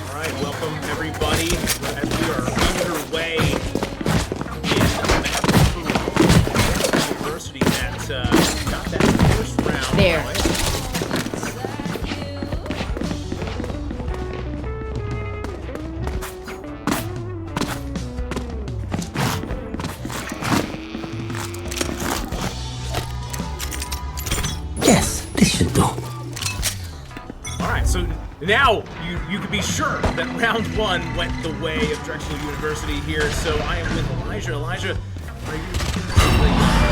Alright, welcome everybody as we are underway in Varsity that got that first round. There. Yes, this should do. Alright, so now you can be sure that round one went the way of Drexel University here. So I am with Elijah. Elijah, are you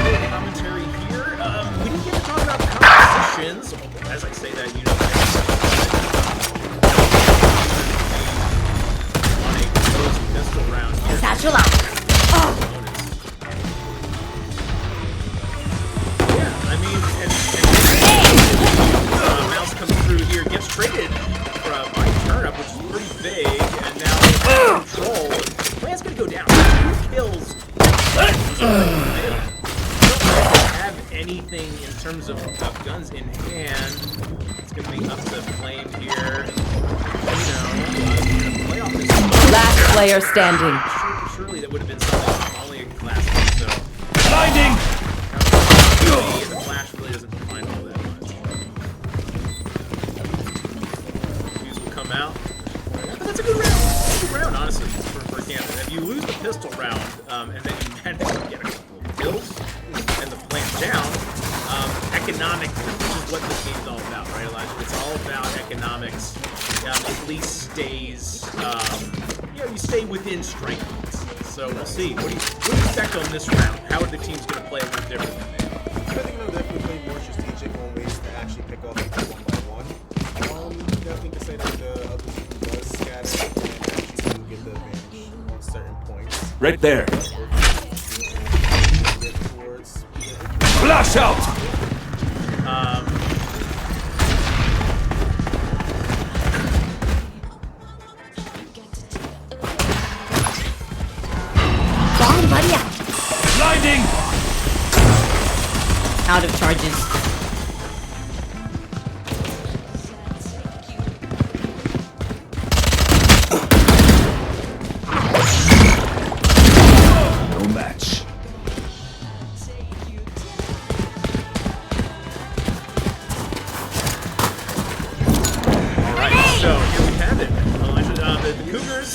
the commentary here? We didn't get to talk about compositions. As I say that, you know that on a closed pistol round here. Satchel out. Yeah, I mean, Mouse comes through here, gets traded for a bike turnip, which is pretty big, and now control. Plan's gonna go down. 2 kills. Don't have anything in terms of guns in hand. It's gonna be up to Flame here. Play off this. Last player standing. Surely that would have been something only a classic. So Blinding! the flash really doesn't define all that much. These will come out. But that's a good round. That's a good round, honestly, for Camden. If you lose the pistol round, and then you manage to get a couple of kills and the plant down, economics, which is what this game's all about, right, Elijah? It's all about economics. At least stays, you stay within strength. So we'll see. What do you expect on this round? How are the teams going to play a little differently? I think they'll definitely play more strategic on ways to actually pick off people one by one. Definitely can say that the other team does scatter and actually get the advantage on certain points. Right there. Get towards Flash out! Blinding! Out of charges. No match. Alright, so here we have it. The Cougars,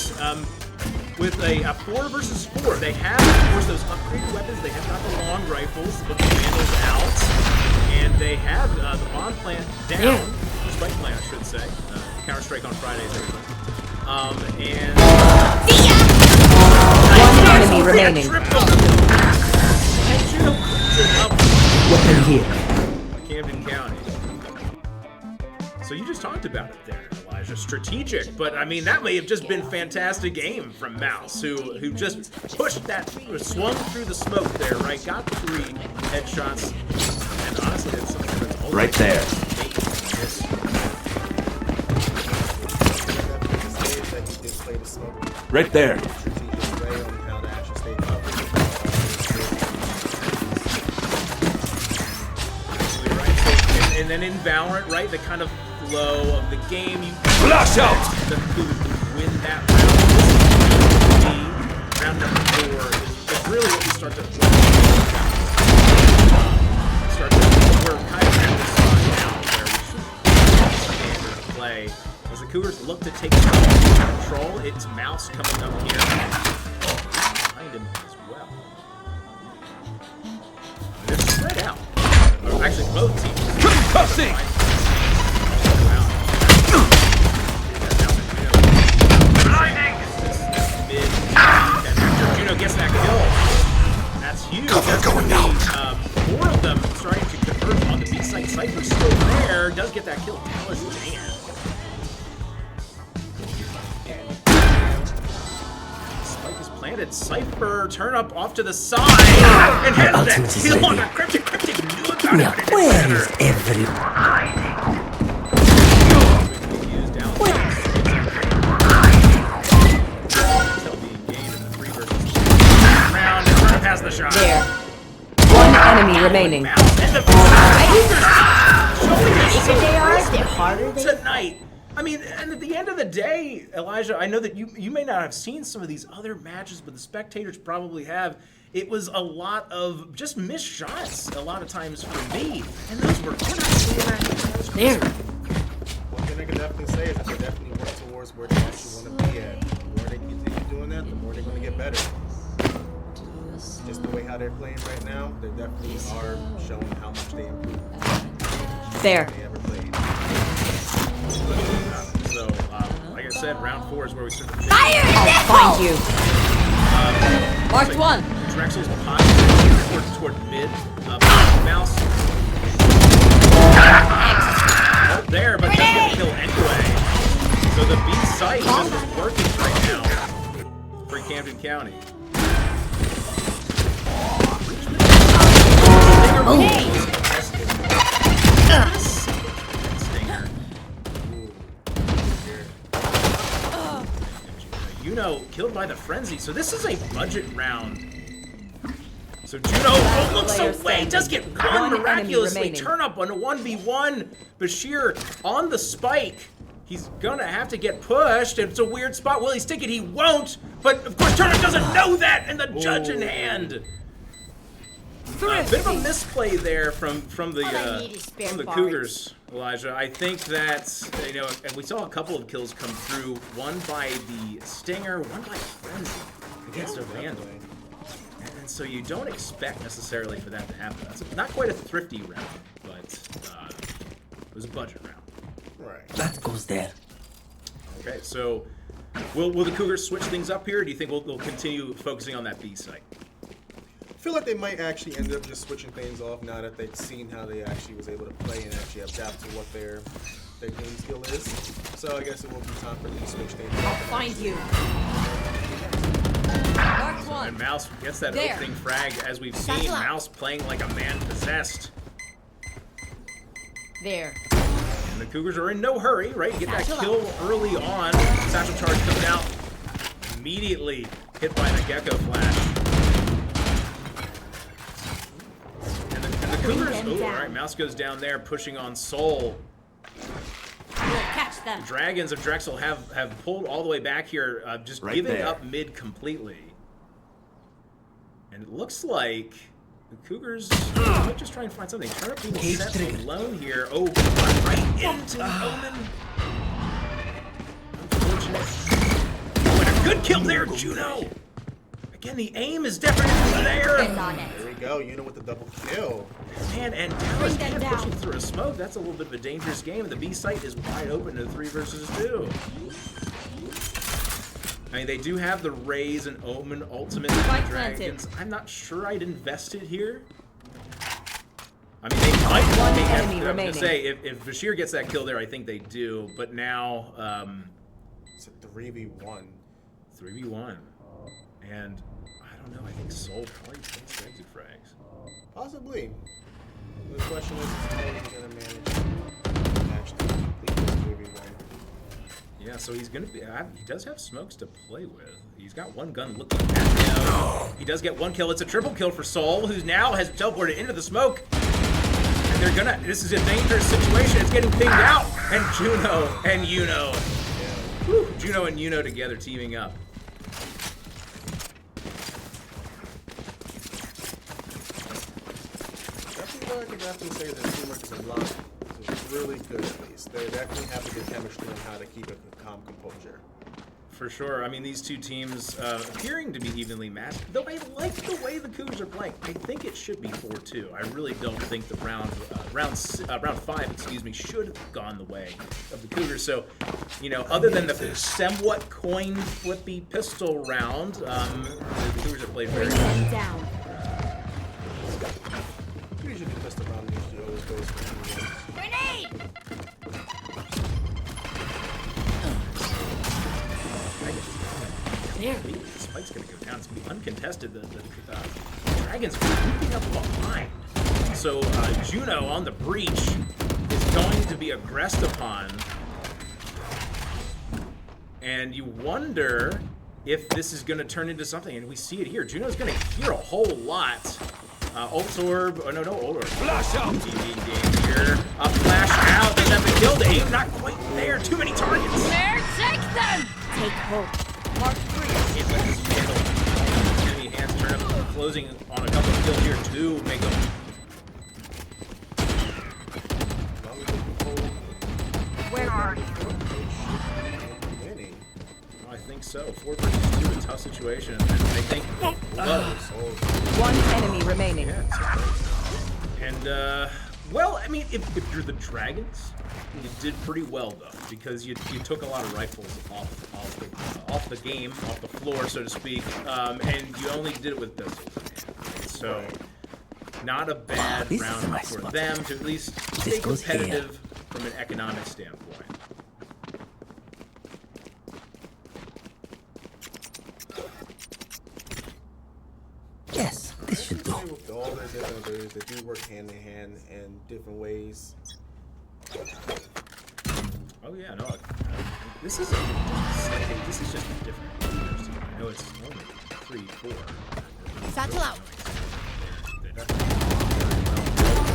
with a 4 versus 4, they have, of course, those upgraded weapons. They have got the long rifles, but the Vandals out. And they have the bomb plant down. The spike plant, I should say. Counter-Strike on Fridays, everyone. And... One enemy remaining. Weapon here. Camden County. So you just talked about it there, Elijah. Strategic, but I mean that may have just been fantastic aim from Mouse, who just pushed that, swung through the smoke there, right? Got 3 headshots, and honestly, that's something that's always Right there. Right there. strategic way on how to actually stay up. Right. So, and then in Valorant, right, the kind of flow of the game, you Flash out! the who win that round. Round number 4 is really what we start to we're kind of at this spot now where we should standard play as the Cougars look to take control. It's Mouse coming up here behind him as well. They're spread out. Actually, both teams. Concussing! Juno gets that kill. That's huge. That's going out. 4 of them starting to convert on the B site. Cypher's still there. Does get that kill. Dallas Dan. Spike is planted. Cypher turn up off to the side and has that kill on a cryptic. Now, where is everyone? Has the shot. There. One enemy remaining. And the They're harder than tonight I mean, and at the end of the day, Elijah, I know that you may not have seen some of these other matches, but the spectators probably have. It was a lot of just missed shots a lot of times for me, and those were we're not seeing that. There. One thing I can definitely say is that they definitely work towards where they actually want to be at. The more they continue doing that, the more they're going to get better. Just the way how they're playing right now, they definitely are showing how much they improve. There. They ever played. So, like I said, round 4 is where we start to I'll find you. Marked one. Drexel's behind toward mid. Mouse. Not there, but doesn't get the kill anyway. So the B site just is working right now for Camden County. Juno killed by the frenzy. So this is a budget round. So Juno looks away, does get one miraculously turn up on a 1v1. Bashir on the spike. He's gonna have to get pushed. It's a weird spot. Will he stick it? He won't. But of course, Turner doesn't know that, and the judge in hand. A bit of a misplay there from the Cougars, Elijah. I think that and we saw a couple of kills come through. One by the Stinger, one by Frenzy against a Vandal. And so you don't expect necessarily for that to happen. That's not quite a thrifty round, but it was a budget round. Right. That goes there. Okay, so will the Cougars switch things up here, or do you think they'll continue focusing on that B site? I feel like they might actually end up just switching things off now that they've seen how they actually was able to play and actually adapt to what their game skill is. So I guess it will be time for them to switch things I'll off. find you. Marked one. And Mouse gets that There. opening frag, as we've seen. Mouse playing like a man possessed. There. And the Cougars are in no hurry, right? You get that kill early on. Satchel charge comes out. Immediately hit by the Gecko flash. And the Cougars, all right, Mouse goes down there, pushing on Soul. We'll catch them. Dragons of Drexel have pulled all the way back here, just Right giving there. up mid completely. And it looks like the Cougars might just try and find something. Turn up being set alone here. Oh, right into Omen. Unfortunate. Oh, and a good kill there, Juno. Again, the aim is definitely there. There we go, you know, with the double kill. Man, and Dallas kind of pushing through a smoke. That's a little bit of a dangerous game. The B site is wide open to 3 versus 2. I mean, they do have the Rays and Omen ultimate Dragons. I'm not sure I'd invest it here. I mean, they might One take enemy that. I was remaining. gonna say, if Bashir gets that kill there, I think they do. But now, It's a 3v1. 3v1. And I don't know, I think Soul probably takes the exit frags. Possibly. The question is how are you going to manage actually complete this 3v1? Yeah, so he's gonna be. He does have smokes to play with. He's got one gun looking at him. He does get one kill. It's a triple kill for Soul, who now has teleported into the smoke. And they're gonna. This is a dangerous situation. It's getting pinged out. And Juno and Yuno. Whew, Juno and Yuno together teaming up. I can definitely say that teamwork is a lot. It's really good at least. They definitely have a good chemistry on how to keep a calm composure. For sure. I mean, these two teams appearing to be evenly matched. Though I like the way the Cougars are playing. I think it should be 4-2. I really don't think the round 5, excuse me, should have gone the way of the Cougars. So, you know, other than the somewhat coin flippy pistol round, the Cougars have played very well. Down. Usually the pistol round usually always goes for Grenade! The spike's going to go down. It's going to be uncontested. The Dragons are moving up behind. So Juno on the breach is going to be aggressed upon. And you wonder if this is going to turn into something. And we see it here. Juno's going to hear a whole lot. Ult orb. Oh, no, ult orb. Flash out. Danger. A flash out. Doesn't have the kill. The aim not quite there. Too many targets. There, take them! Take hold. Mark 3. Can't let this handle. Enemy hands turn up. Closing on a couple of kills here too. Make them. Where are you? Winning. I think so. 4 versus 2, a tough situation. And I think close. One enemy remaining. And well, I mean, if you're the Dragons, you did pretty well though, because you took a lot of rifles off the game, off the floor, so to speak, and you only did it with pistols. So not a bad this is round my for spot. them to at least This stay goes here. competitive from an economic standpoint. Yes, this should do. With all the different abilities, they do work hand in hand in different ways. Oh yeah, no. This is just different. I know it's only 3, 4. Satchel out.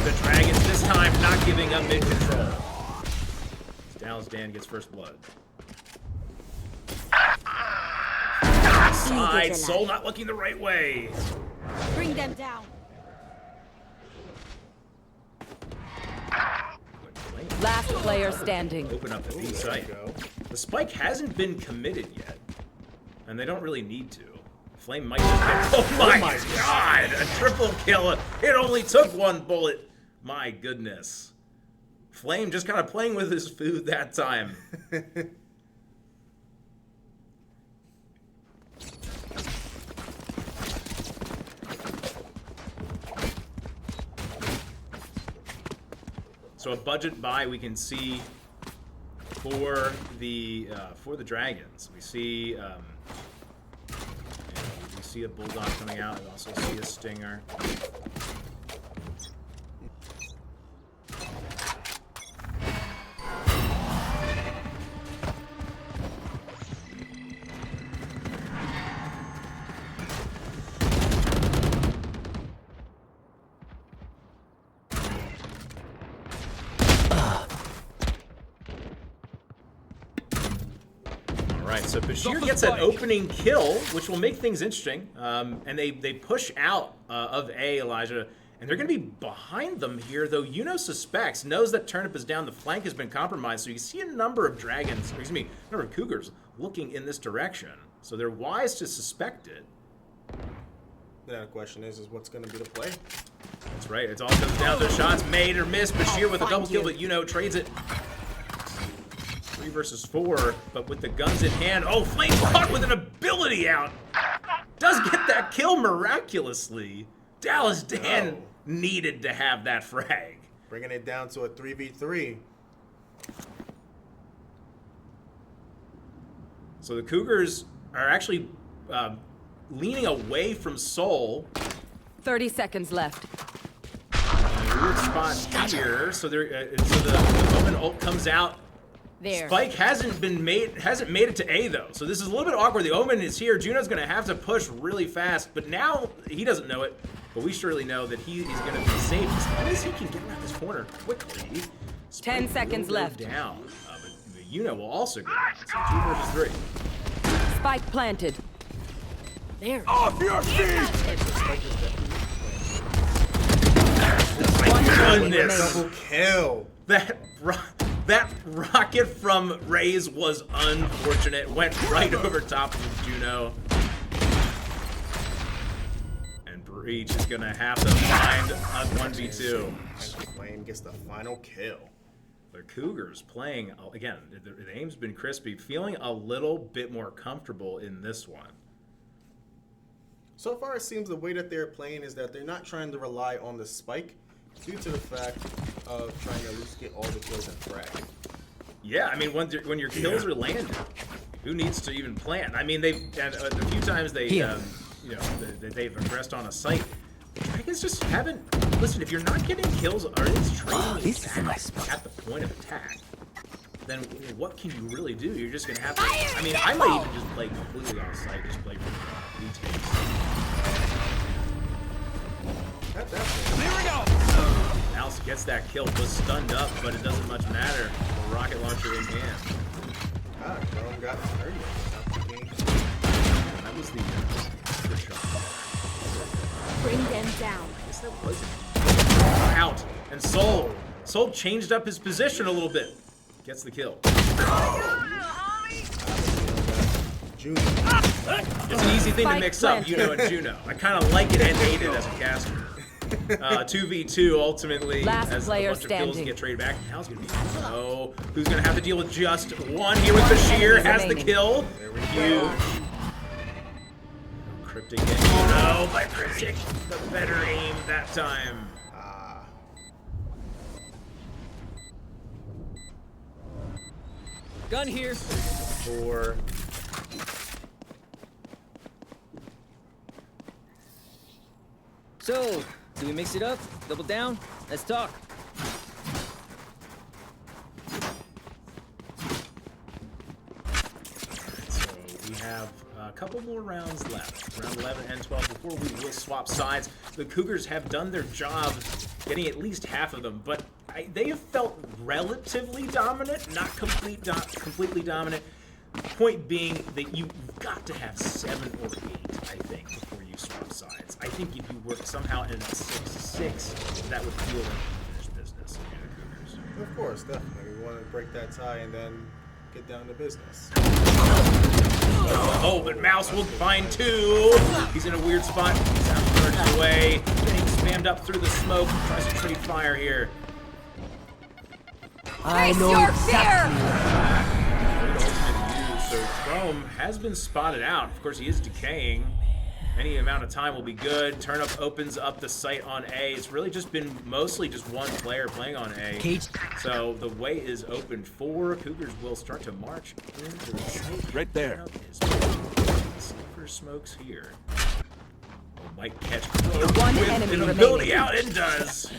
The Dragons this time not giving up mid control. Dallas Dan gets first blood. Side, Soul not looking the right way. Bring them down. Last player standing. Open up the B There site. you go. The spike hasn't been committed yet, and they don't really need to. Flame might just get. Oh my god! A triple kill. It only took 1 bullet. My goodness. Flame just kind of playing with his food that time. So a budget buy we can see for the Dragons. We see we see a Bulldog coming out. We also see a Stinger. Alright, so Bashir gets an opening kill, which will make things interesting. And they push out of A, Elijah, and they're going to be behind them here, though Yuno suspects, knows that Turnip is down, the flank has been compromised, so you see a number of Dragons, or excuse me, a number of Cougars looking in this direction. So they're wise to suspect it. Now the question is what's going to be the play? That's right, it all comes down to shots made or missed. Bashir with a double kill, but Yuno trades it. 3 versus 4, but with the guns in hand. Oh, Flame caught with an ability out. Does get that kill miraculously. Dallas Dan needed to have that frag. Bringing it down to a 3v3. So the Cougars are actually leaning away from Soul. 30 seconds left. Weird spot here. So they're so the Omen ult comes out. There. Spike hasn't made it to A though, so this is a little bit awkward. The Omen is here. Juno's gonna have to push really fast, but now he doesn't know it. But we surely know that he is gonna be safe as long as he can get around this corner quickly. Spike 10 seconds will go left. Down, but Yuno will also go down. So 2 versus 3. Spike planted. There. Off your feet! My goodness, Double kill. that rocket from Raze was unfortunate. Went right over top of Juno. And Breach is gonna have to find a 1v2. And Flame gets the final kill. The Cougars playing, again, the aim's been crispy, feeling a little bit more comfortable in this one. So far, it seems the way that they're playing is that they're not trying to rely on the spike due to the fact of trying to at least get all the kills and frag. Yeah, I mean, when your kills are landed, who needs to even plan? I mean, they've a few times they've aggressed on a site. The Dragons just haven't. Listen, if you're not getting kills or it's trading this is a nice back spot. at the point of attack, then what can you really do? You're just gonna have to. I mean, I might even just play completely on site, just play for retakes. Here we go. Mouse gets that kill, was stunned up, but it doesn't much matter. The rocket launcher in hand. Ah, Jerome got his turn. That was the shot. Bring them down. I guess that was out. And Soul changed up his position a little bit. Gets the kill. Juno. It's an easy thing to mix up, Juno and Juno. I kind of like it and hate it as a caster. 2v2 ultimately, Last as a player bunch of kills standing. get traded back. Now it's going to be Juno, who's going to have to deal with just one here with Bashir. Has the kill. Huge. Cryptic and Juno, but Cryptic the better aim that time. Gun here. 4. So, do we mix it up? Double down? Let's talk. So we have a couple more rounds left, round 11 and 12, before we will swap sides. The Cougars have done their job getting at least half of them, but they have felt relatively dominant, not completely dominant. Point being that you've got to have 7 or 8, I think, before you swap sides. I think if you work somehow in a 6-6, that would feel like unfinished business in the Cougars. Of course, definitely. We want to break that tie and then get down to business. Oh, but Mouse will find 2. He's in a weird spot. He's out away. Getting spammed up through the smoke. Tries to trade fire here. I Face know your exactly. So Chrome has been spotted out. Of course, he is decaying. Any amount of time will be good. Turnup opens up the site on A. It's really just been mostly just one player playing on A. Cage. So the way is open for Cougars will start to march into the site. Right there. Sniffer smokes here. Oh, might catch One with enemy an ability remaining. out. It does.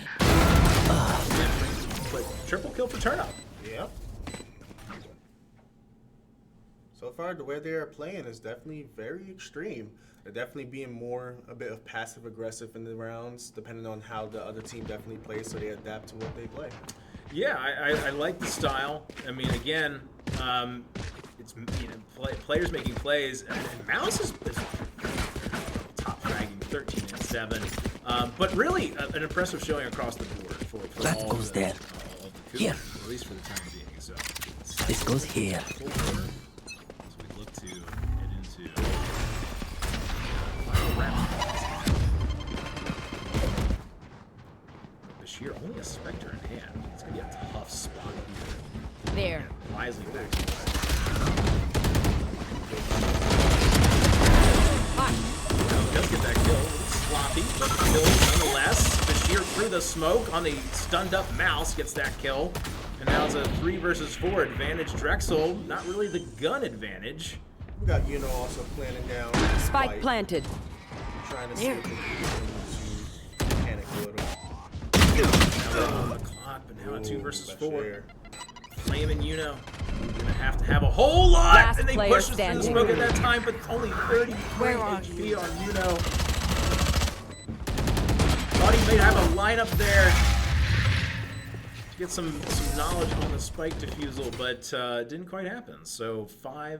But triple kill for Turnup. Yep. So far, the way they are playing is definitely very extreme. They're definitely being a bit of passive aggressive in the rounds, depending on how the other team definitely plays, so they adapt to what they play. Yeah, I like the style. I mean, again, it's players making plays, and Mouse is top fragging 13 and 7, but really an impressive showing across the board for That all goes of there. all of the Here. Cougars, at least for the time being. So This goes here. as we look to head into final round. Bashir only a Spectre in hand. It's gonna be a tough spot here. There. Wisely back. Does get that kill. Sloppy, but kill nonetheless. Bashir through the smoke on the stunned up Mouse gets that kill. And now it's a 3 versus 4 advantage. Drexel, not really the gun advantage. We got also planning down. Spike fight, planted. trying to see if they can panic a little. Now we're on the clock, but now a 2 versus 4. Bashir. Flame and Uno. You're gonna have to have a whole lot, Last and they player push us through the standing. smoke at that time, but only 33 Where are HP on Uno. Thought he may have a lineup there to get some knowledge on the spike defusal, but didn't quite happen. So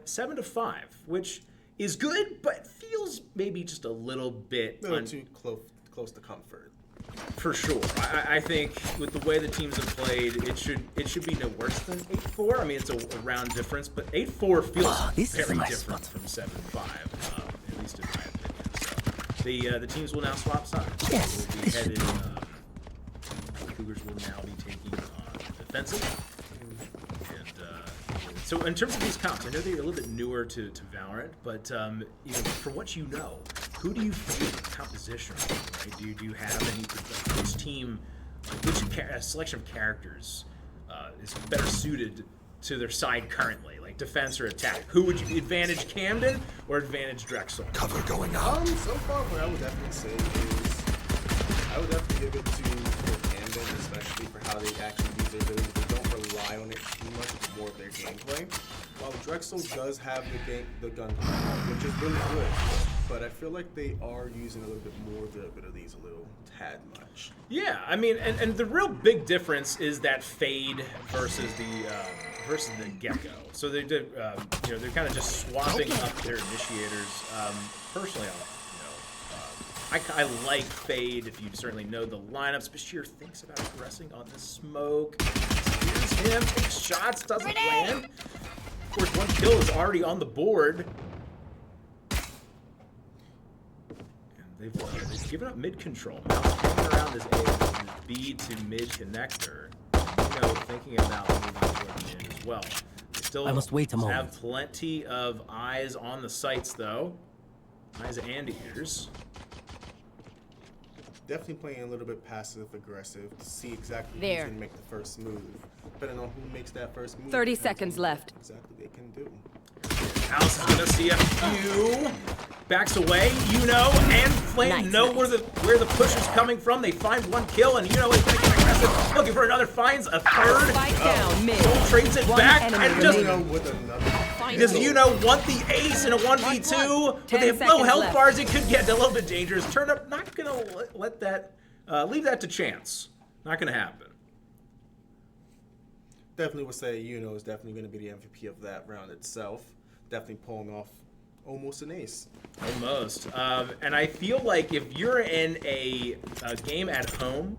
7 to 5, which is good, but feels maybe just a little bit A little too close to comfort. for sure. I think with the way the teams have played, it should be no worse than 8-4. I mean, it's a round difference, but 8-4 feels this is very my different spot. from 7-5, at least in my opinion. So the teams will now swap sides. Yes, We'll be this should headed. do. The Cougars will now be taking on defensive. And so in terms of these comps, I know that you're a little bit newer to Valorant, but from what you know, who do you feel the composition? Right? Do you have any which team, which selection of characters is better suited to their side currently, like defense or attack? Who would you advantage, Camden or advantage Drexel? Cover going out. So far, what I would definitely say is I would definitely give it to Camden, especially for how they actually use their ability. They don't rely on it too much. It's more of their gameplay. While Drexel does have the gun, which is really good. but I feel like they are using a little bit more of the abilities a little tad much. Yeah, I mean, and the real big difference is that fade versus the gecko. So they did, you know, they're kind of just swapping up their initiators. Personally, I like fade if you certainly know the lineups. Bashir thinks about aggressing on the smoke. Here's him, takes shots, doesn't land. Of course, one kill is already on the board. They've given up mid control. Mouse hanging around this A, B to mid connector. You know, thinking about moving toward mid as well. They still I must wait a moment. have plenty of eyes on the sights, though. Eyes and ears. Definitely playing a little bit passive aggressive to see exactly There. who's gonna make the first move. Depending on who makes that first move. 30 depends seconds on left. what exactly they can do. House is gonna see a few. Backs away, you know, and Flame know where the push is coming from. They find one kill, and you know is gonna get aggressive. Looking for another, finds a third. Spike down mid. Soul trades it One back, enemy and remaining. just With another. does you know want the ace in a 1v2, but they have 10 low seconds health left. bars. It could get a little bit dangerous. Turnip not gonna let that leave that to chance. Not gonna happen. Definitely would say Yuno is definitely going to be the MVP of that round itself. Definitely pulling off almost an ace. Almost. And I feel like if you're in a game at home,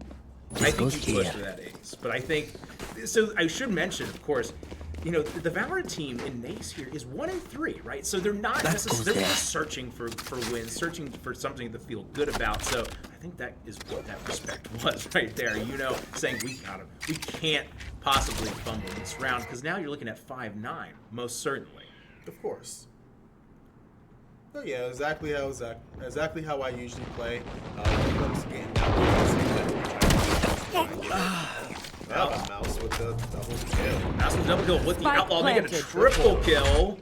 I think goes you push here. for that ace. But I think, so I should mention, of course, you know, the Valorant team in NACE here is 1-3, right? So they're not necessarily, they're there. just searching for wins, searching for something to feel good about. So I think that is what that respect was right there. You know, saying we can't possibly fumble this round, because now you're looking at 5-9, most certainly. Of course. But yeah, exactly how I usually play. Once again, Mouse with the double kill. Mouse with double kill with the Spike Outlaw. They get a planted. triple kill.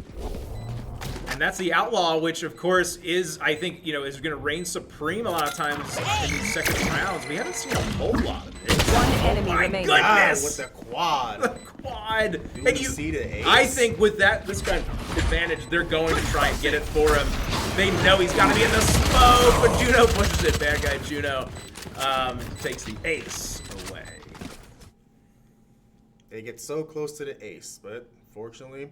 And that's the Outlaw, which of course is, I think, you know, is going to reign supreme a lot of times in these second rounds. We haven't seen a whole lot of it. One enemy My remaining. goodness! With the quad. The quad. Do And you see the ace? I think with this kind of advantage, they're going to try and get it for him. They know he's got to be in the smoke, but Juno pushes it. Bad guy Juno takes the ace away. They get so close to the ace, but fortunately,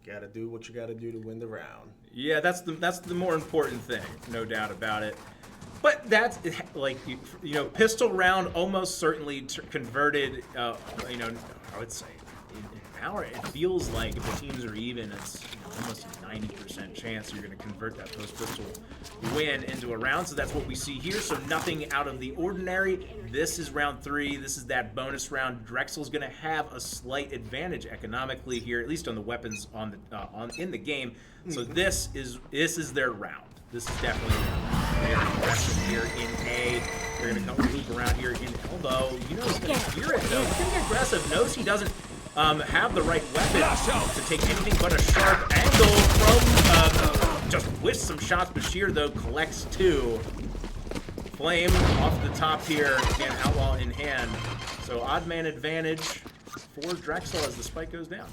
gotta do what you gotta do to win the round. Yeah, that's the more important thing, no doubt about it. But that's like you know, pistol round almost certainly converted. You know, I would say in Valorant, it feels like if the teams are even, it's almost a 90% chance you're going to convert that post pistol win into a round. So that's what we see here. So nothing out of the ordinary. This is round 3. This is that bonus round. Drexel's going to have a slight advantage economically here, at least on the weapons in the game. So this is their round. This is definitely their aggressive here in A. They're going to come loop around here in elbow. You know he's going to hear it though. He's going to get aggressive. Knows he doesn't have the right weapon to take anything but a sharp angle from just whisk some shots. Bashir though collects 2. Flame off the top here. Again, Outlaw in hand. So odd man advantage for Drexel as the spike goes down.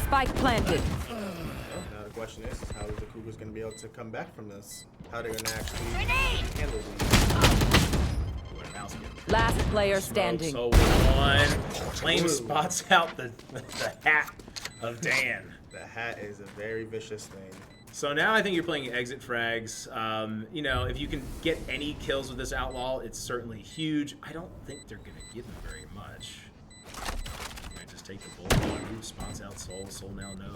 Spike planted. Now the question is how is the Cougars going to be able to come back from this? How they're going to actually handle these? Last player standing. So one. Flame spots out the hat of Dan. The hat is a very vicious thing. So now I think you're playing exit frags. You know, if you can get any kills with this Outlaw, it's certainly huge. I don't think they're going to give him very much. I just take the bullet. Ooh, spots out Soul. Soul now knows.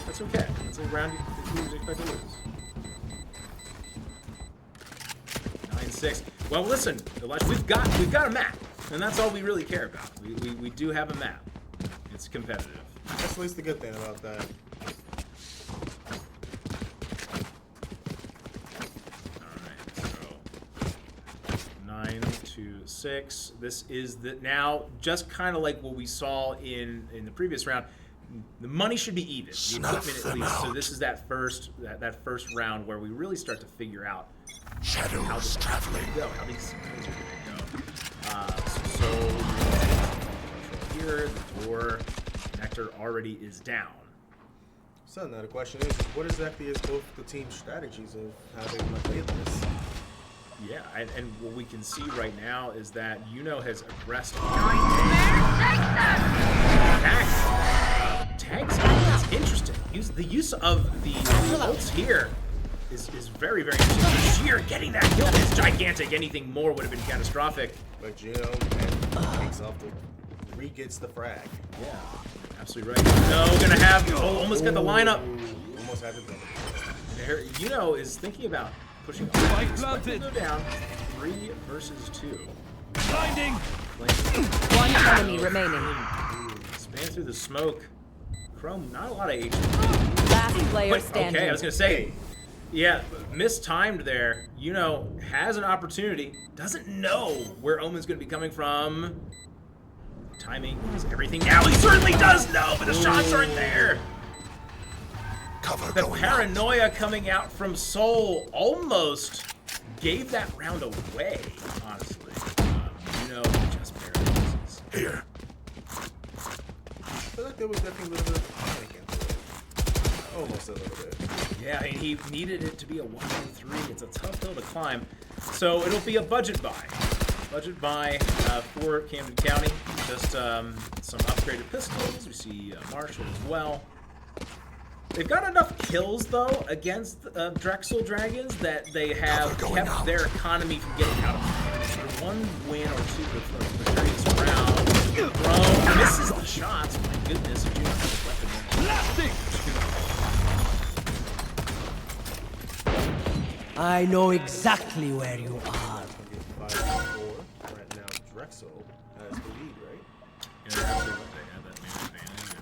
That's okay. That's a round you expect to lose. 9-6. Well, listen, Elijah, we've got a map, and that's all we really care about. We do have a map. It's competitive. That's at least the good thing about that. All right, so 9-6. This is now just kind of like what we saw in the previous round. The money should be even. The equipment at least. So this is that first round where we really start to figure out how this traveling go, how these guys are gonna go. So here the door connector already is down. So now the question is, what exactly is both the team's strategies of how they want to play this? Yeah, and what we can see right now is that has aggressed. Tags is interesting. The use of the ults here is very, very interesting. Sheer getting that kill is gigantic. Anything more would have been catastrophic. But takes off the re-gets the frag. Yeah, absolutely right. No, gonna have almost got the lineup. Almost had the double. There, is thinking about pushing up. Spike Spike will planted. go down 3 versus 2. Blinding. One enemy remaining. Span through the smoke. Chrome, not a lot of HP. Last player standing. Okay, I was gonna say, yeah, mistimed there. Has an opportunity, doesn't know where Omen's gonna be coming from. Timing is everything now. He certainly does know, but the shots aren't there. Cover The going paranoia coming out from Soul almost gave that round away, honestly. Just paralyzes. Here. I feel like there was definitely a little bit of panic into it. Almost a little bit. Yeah, and he needed it to be a 1v3. It's a tough hill to climb. So it'll be a budget buy. Budget buy for Camden County. Just some upgraded pistols. We see Marshall as well. They've got enough kills, though, against Drexel Dragons that they have kept their economy from getting out of hand. For 1 win or 2 the previous round. Bro misses the shots. My goodness, you don't have a weapon there. Blasting. I know exactly where you are. 5-4. Right now, Drexel has the lead, right? Yeah, they're absolutely. They have that main advantage.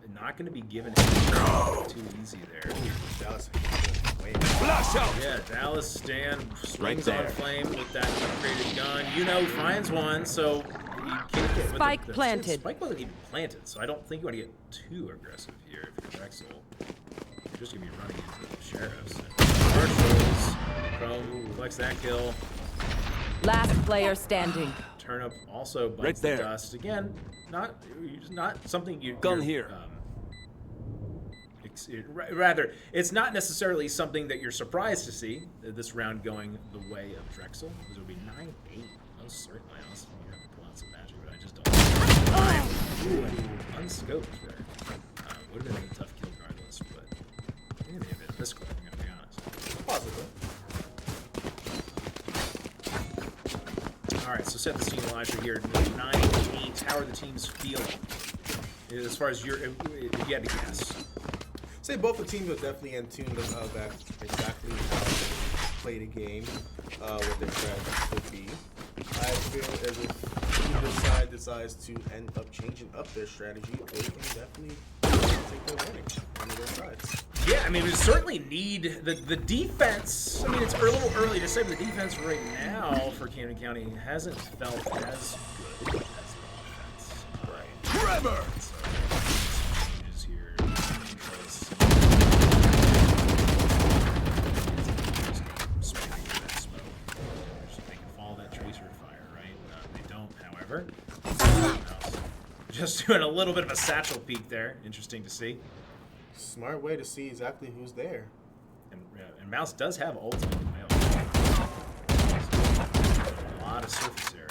And not going to be given anything too easy there. Dallas. Flash out. Yeah, Dallas Stan swings Right there. on flame with that upgraded gun. Finds one, so you can't get Spike with the planted. Spike wasn't even planted, so I don't think you want to get too aggressive here if you're Drexel. You're just going to be running into the sheriffs. And Marshalls, Chrome collects that kill. Last player standing. Turnip also bites Right there. the dust. Again, not something Gun you're, here. Rather, it's not necessarily something that you're surprised to see this round going the way of Drexel, because it'll be 9-8. Most certainly. Unless you have to pull out some magic, but I just don't. Ooh, and unscoped there. Would have been a tough kill regardless, but it may have been this quick, I'm going to be honest. Possibly. Alright, so set the scene, Elijah, here. 9-8. How are the teams feeling? As far as if you had to guess. Say both the teams are definitely in tune of that exactly how they play the game, what their strategy could be. I feel as if either side decides to end up changing up their strategy, they can definitely take their advantage on their sides. Yeah, I mean, we certainly need the defense. I mean, it's a little early to say, but the defense right now for Camden County hasn't felt as good as the offense. Right. Trevor. Changes here. Controls. Spamming through that smoke. They can follow that tracer fire, right? They don't, however. Just doing a little bit of a satchel peek there. Interesting to see. Smart way to see exactly who's there. And Mouse does have ultimate. A lot of surface area.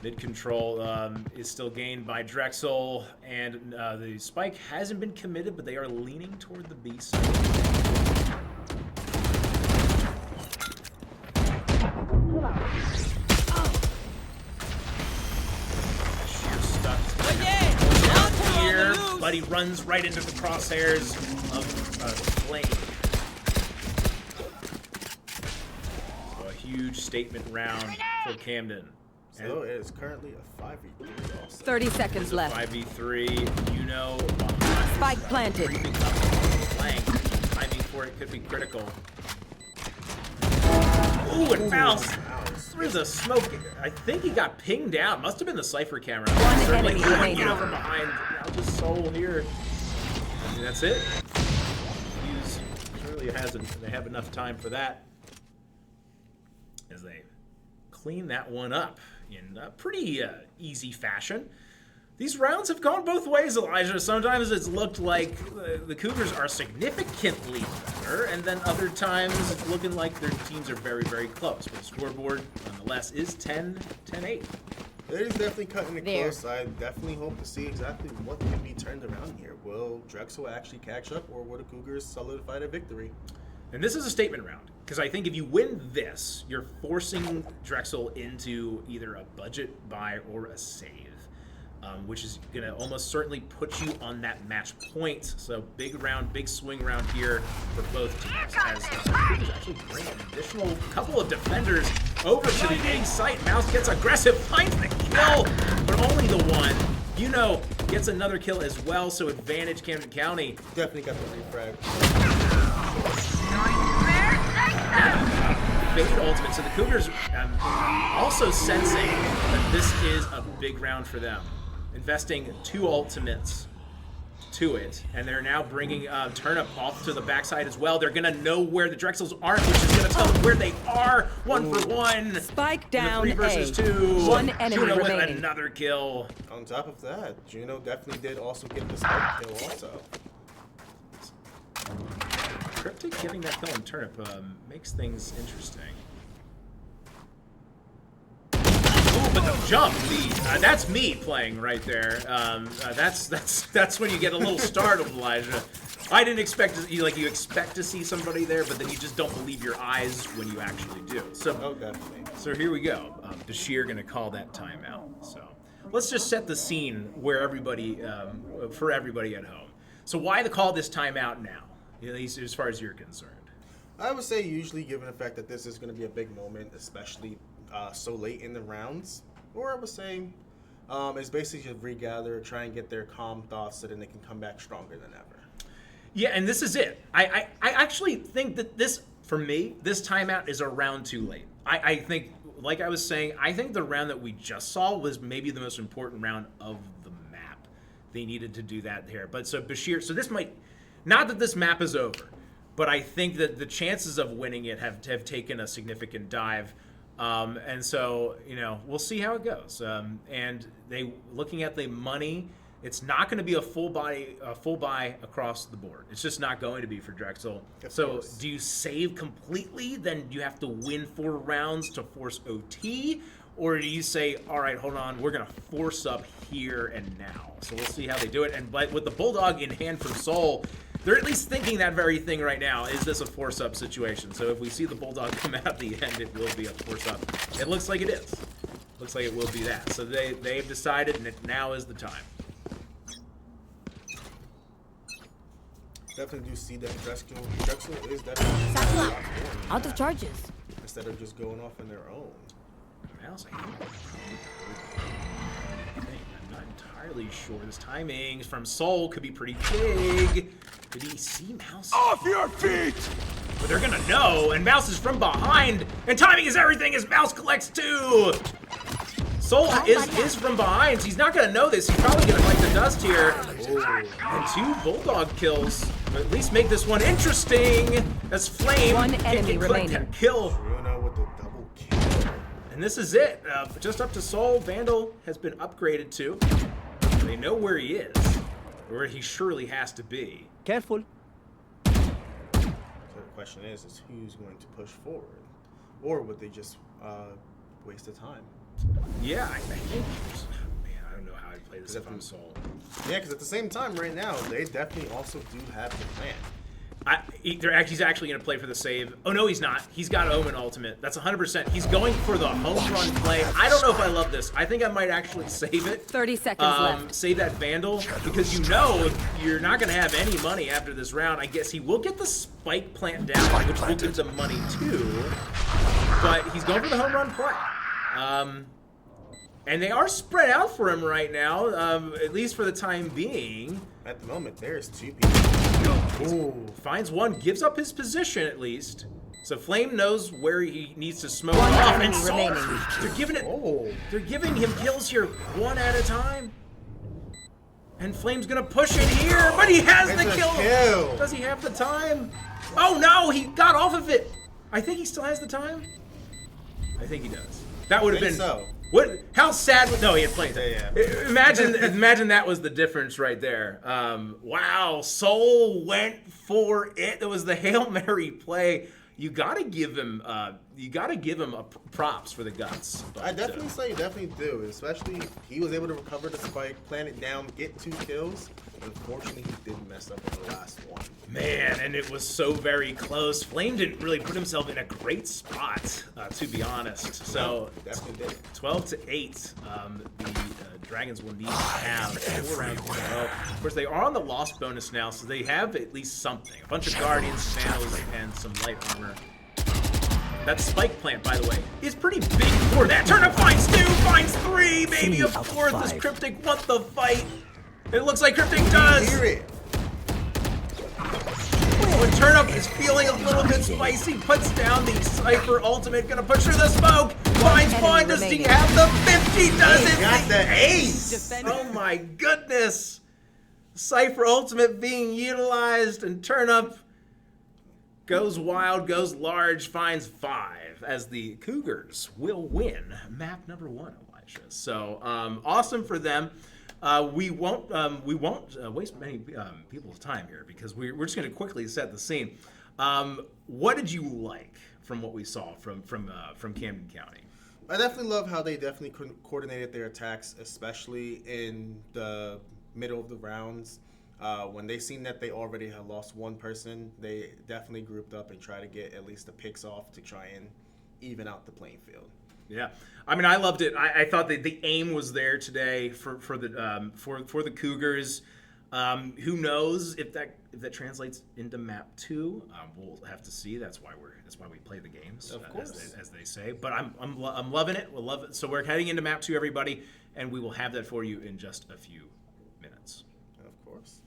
Mid control is still gained by Drexel, and the spike hasn't been committed, but they are leaning toward the B side. Sheer stuck. Here, but he runs right into the crosshairs of Flame. So a huge statement round for Camden. So it is currently a 5v3 also. 30 seconds left. 5v3, Spike planted. creeping up the flank. Timing for it could be critical. Ooh, and Mouse through the smoke. I think he got pinged out. Must have been the Cypher camera. One Certainly enemy couldn't remaining. get over behind Alge's Soul here. And that's it. Hughes surely they have enough time for that. As they clean that one up in a pretty easy fashion. These rounds have gone both ways, Elijah. Sometimes it's looked like the Cougars are significantly better, and then other times it's looking like their teams are very, very close. But the scoreboard, nonetheless, is 10-8. It is definitely cutting it close. I definitely hope to see exactly what can be turned around here. Will Drexel actually catch up, or will the Cougars solidify their victory? And this is a statement round, because I think if you win this, you're forcing Drexel into either a budget buy or a save. Which is going to almost certainly put you on that match point. So big round, big swing round here for both teams. As Cougars actually bring an additional couple of defenders over to the A site. Mouse gets aggressive, finds the kill, but only the one. You know, gets another kill as well, so advantage Camden County. Definitely got the refrag. Fade ultimate, so the Cougars also sensing that this is a big round for them. Investing 2 ultimates to it, and they're now bringing Turnip off to the backside as well. They're gonna know where the Drexels aren't, which is gonna tell them where they are. 1 for 1. Spike down 3 versus 2. 1 enemy Juno with remaining. another kill. On top of that, Juno definitely did also get the spike kill also. Cryptic getting that kill on Turnip makes things interesting. But the jump, that's me playing right there. That's when you get a little startled, Elijah. I didn't expect to, you expect to see somebody there, but then you just don't believe your eyes when you actually do. So, Definitely. So here we go. Bashir gonna call that timeout. So let's just set the scene where everybody, for everybody at home. So why the call this timeout now? At least as far as you're concerned. I would say usually, given the fact that this is going to be a big moment, especially so late in the rounds, or I would say it's basically just regather, try and get their calm thoughts so then they can come back stronger than ever. Yeah, and this is it. I actually think that this, for me, this timeout is a round too late. I think, like I was saying, I think the round that we just saw was maybe the most important round of the map. They needed to do that here. But so Bashir, so this might, not that this map is over, but I think that the chances of winning it have taken a significant dive. And so, we'll see how it goes. And they, looking at the money, it's not going to be a full buy across the board. It's just not going to be for Drexel. So do you save completely? Then you have to win 4 rounds to force OT? Or do you say, all right, hold on, we're going to force up here and now? So we'll see how they do it. And with the Bulldog in hand from Soul, they're at least thinking that very thing right now. Is this a force-up situation? So if we see the Bulldog come out at the end, it will be a force-up. It looks like it is. Looks like it will be that. So they've decided, and now is the time. Definitely do see that Drexel is definitely Satchel up. Out of charges. instead of just going off on their own. Mouse, I'm not entirely sure. This timing from Soul could be pretty big. Did he see Mouse? Off your feet! But they're gonna know, and Mouse is from behind, and timing is everything as Mouse collects two. Soul is from behind, so he's not gonna know this. He's probably gonna bite the dust here. And two Bulldog kills. But at least make this one interesting. As Flame One enemy remaining. that kill. Bruno with the double kill. And this is it. Just up to Soul. Vandal has been upgraded to. They know where he is, where he surely has to be. Careful. So the question is who's going to push forward? Or would they just waste the time? Yeah, I think. Man, I don't know how I'd play this if I'm Soul. Yeah, because at the same time, right now, they definitely also do have the plan. He's actually going to play for the save. Oh, no, he's not. He's got Omen ultimate. That's 100%. He's going for the home run play. I don't know if I love this. I think I might actually save it. 30 seconds left. Save that Vandal, because you know you're not going to have any money after this round. I guess he will get the spike plant down, which will give them money too. But he's going for the home run play. And they are spread out for him right now, at least for the time being. At the moment, there's two people. Ooh, finds one, gives up his position at least. So Flame knows where he needs to smoke One off, enemy and Soul, remaining. they're giving him kills here one at a time. And Flame's gonna push it here, but he has the kill. Does he have the time? Oh no, he got off of it. I think he still has the time. I think he does. That would have been What? How sad? No, he had played. Yeah. Imagine that was the difference right there. Wow, Soul went for it. It was the Hail Mary play. You gotta give him. Props for the guts. But, I definitely say you definitely do, especially he was able to recover the spike, plant it down, get 2 kills. Unfortunately, he did mess up in the last one. Man, and it was so very close. Flame didn't really put himself in a great spot, to be honest. So, Definitely did. 12-8. The Dragons will need to have 4 rounds in a row. Of course, they are on the loss bonus now, so they have at least something. A bunch of Guardians, Sandals, and some light armor. That spike plant, by the way, is pretty big for that. Turnip finds 2, finds 3, maybe a 4th. Does Cryptic want the fight? It looks like Cryptic does. Hear it. When Turnip is feeling a little bit spicy, puts down the Cypher ultimate, gonna push through the smoke. Finds Fawn, does he have the 50? Does it? Got the ace! Oh my goodness! Cypher ultimate being utilized, and Turnip goes wild, goes large, finds 5 as the Cougars will win map number 1, Elijah. So awesome for them. We won't waste many people's time here because we're just going to quickly set the scene. What did you like from what we saw from Camden County? I definitely love how they definitely coordinated their attacks, especially in the middle of the rounds. When they seen that they already had lost 1 person, they definitely grouped up and tried to get at least the picks off to try and even out the playing field. Yeah, I mean, I loved it. I thought that the aim was there today for the Cougars. Who knows if that translates into map 2? We'll have to see. That's why we play the games, of course, as they say. But I'm loving it. We'll love it. So we're heading into map 2, everybody, and we will have that for you in just a few minutes. Of course.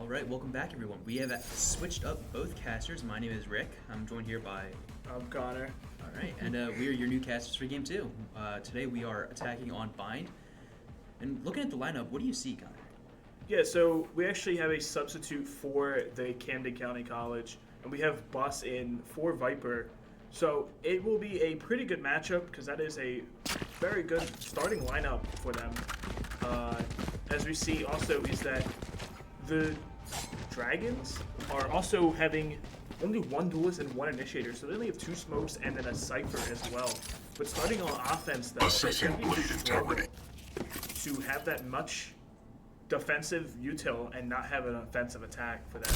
Alright, welcome back everyone. We have switched up both casters. My name is Rick. I'm joined here by... I'm Connor. Alright, and we are your new casters for Game 2. Today we are attacking on Bind. And looking at the lineup, what do you see, Connor? Yeah, so we actually have a substitute for the Camden County College, and we have Bus in for Viper. So it will be a pretty good matchup because that is a very good starting lineup for them. As we see also is that the Dragons are also having only one duelist and one initiator, so they only have 2 smokes and then a Cypher as well. But starting on offense, though, it's going to be a struggle to have that much defensive util and not have an offensive attack for that.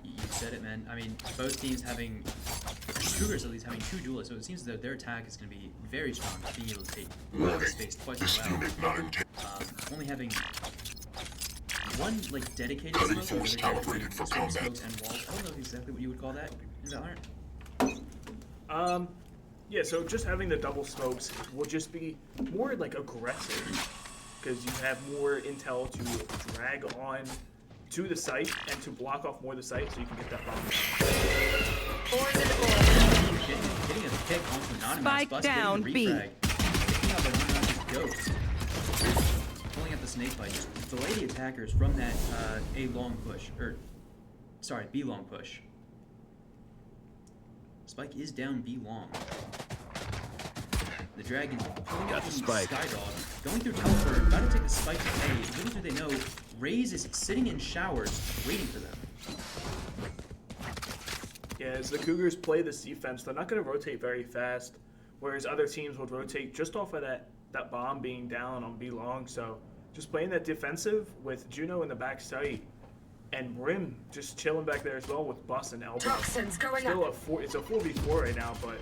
You said it, man. I mean, both teams having, Cougars at least having 2 duelists, so it seems that their attack is going to be very strong, being able to take space twice as well. Only having one like dedicated smoke, smokes and walls. I don't know exactly what you would call that in Valorant. Yeah, so just having the double smokes will just be more like aggressive because you have more intel to drag on to the site and to block off more of the site so you can get that bomb down. Getting a pick onto Anonymous, Spike down, B. Picking up Anonymous Ghost. Pulling up the snake bite. Delay the attackers from that B long push. Spike is down B long. The Dragons pulling up the Skydog, going through teleport, about to take the spike to A. Little do they know, Raze is sitting in showers, waiting for them. Yeah, as the Cougars play this defense, they're not going to rotate very fast, whereas other teams would rotate just off of that bomb being down on B long. So just playing that defensive with Juno in the back site and Brim just chilling back there as well with Bus and Elbow. Toxins going Still it's a 4v4 right now, but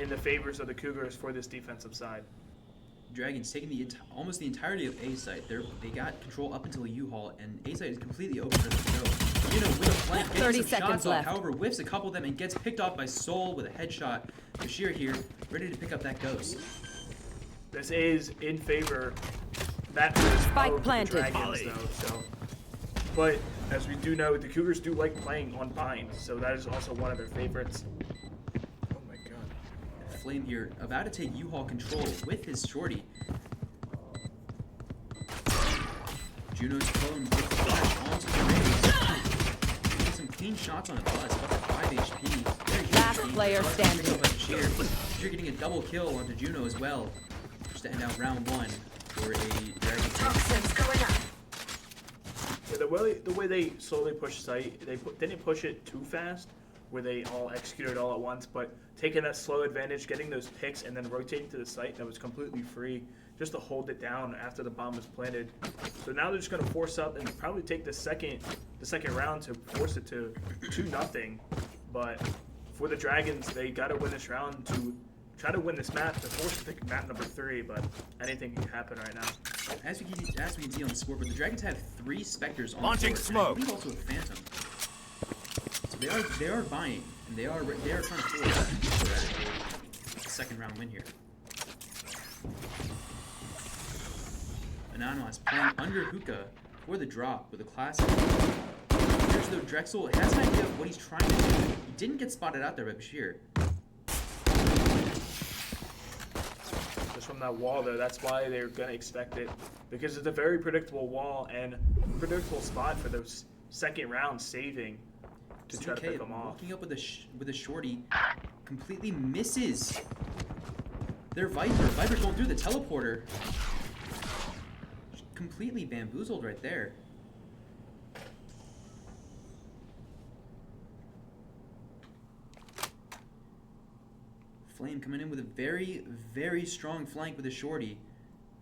in the favors of the Cougars for this defensive side. Dragons taking almost the entirety of A site. They got control up until U-Haul, and A site is completely open for them to go. Juno with a flank, getting 30 some seconds shots left. off, however, whiffs a couple of them and gets picked off by Soul with a headshot. Bashir here, ready to pick up that ghost. This is in favor that Spike of planted. the Dragons, though. So, but as we do know, the Cougars do like playing on Bind, so that is also one of their favorites. Oh my god. Flame here, about to take U-Haul control with his shorty. Juno's clone gets the flash onto the Raze. Getting some clean shots on a Buzz, but at 5 HP. Very Last HP. player standing. Bashir getting a double kill onto Juno as well. Just to end out round 1 for a Dragon. Toxins going up. Yeah, the way they slowly push site, they didn't push it too fast, where they all executed all at once, but taking that slow advantage, getting those picks, and then rotating to the site that was completely free, just to hold it down after the bomb was planted. So now they're just going to force up and probably take the second round to force it to 2-0. But for the Dragons, they got to win this round to try to win this map to force to pick map number 3. But anything can happen right now. As we can see on the scoreboard, the Dragons have 3 Spectres on Launching the board, smoke. and I believe also a Phantom. So they are buying, and they are trying to force that second round win here. Anonymous playing under hookah for the drop with a classic. Here's though Drexel has an idea of what he's trying to do. He didn't get spotted out there by Bashir. Just from that wall though, that's why they're going to expect it. Because it's a very predictable wall and predictable spot for those second round saving to try to pick them off. Walking up with a shorty, completely misses their Viper. Viper's going through the teleporter. Completely bamboozled right there. Flame coming in with a very, very strong flank with a shorty.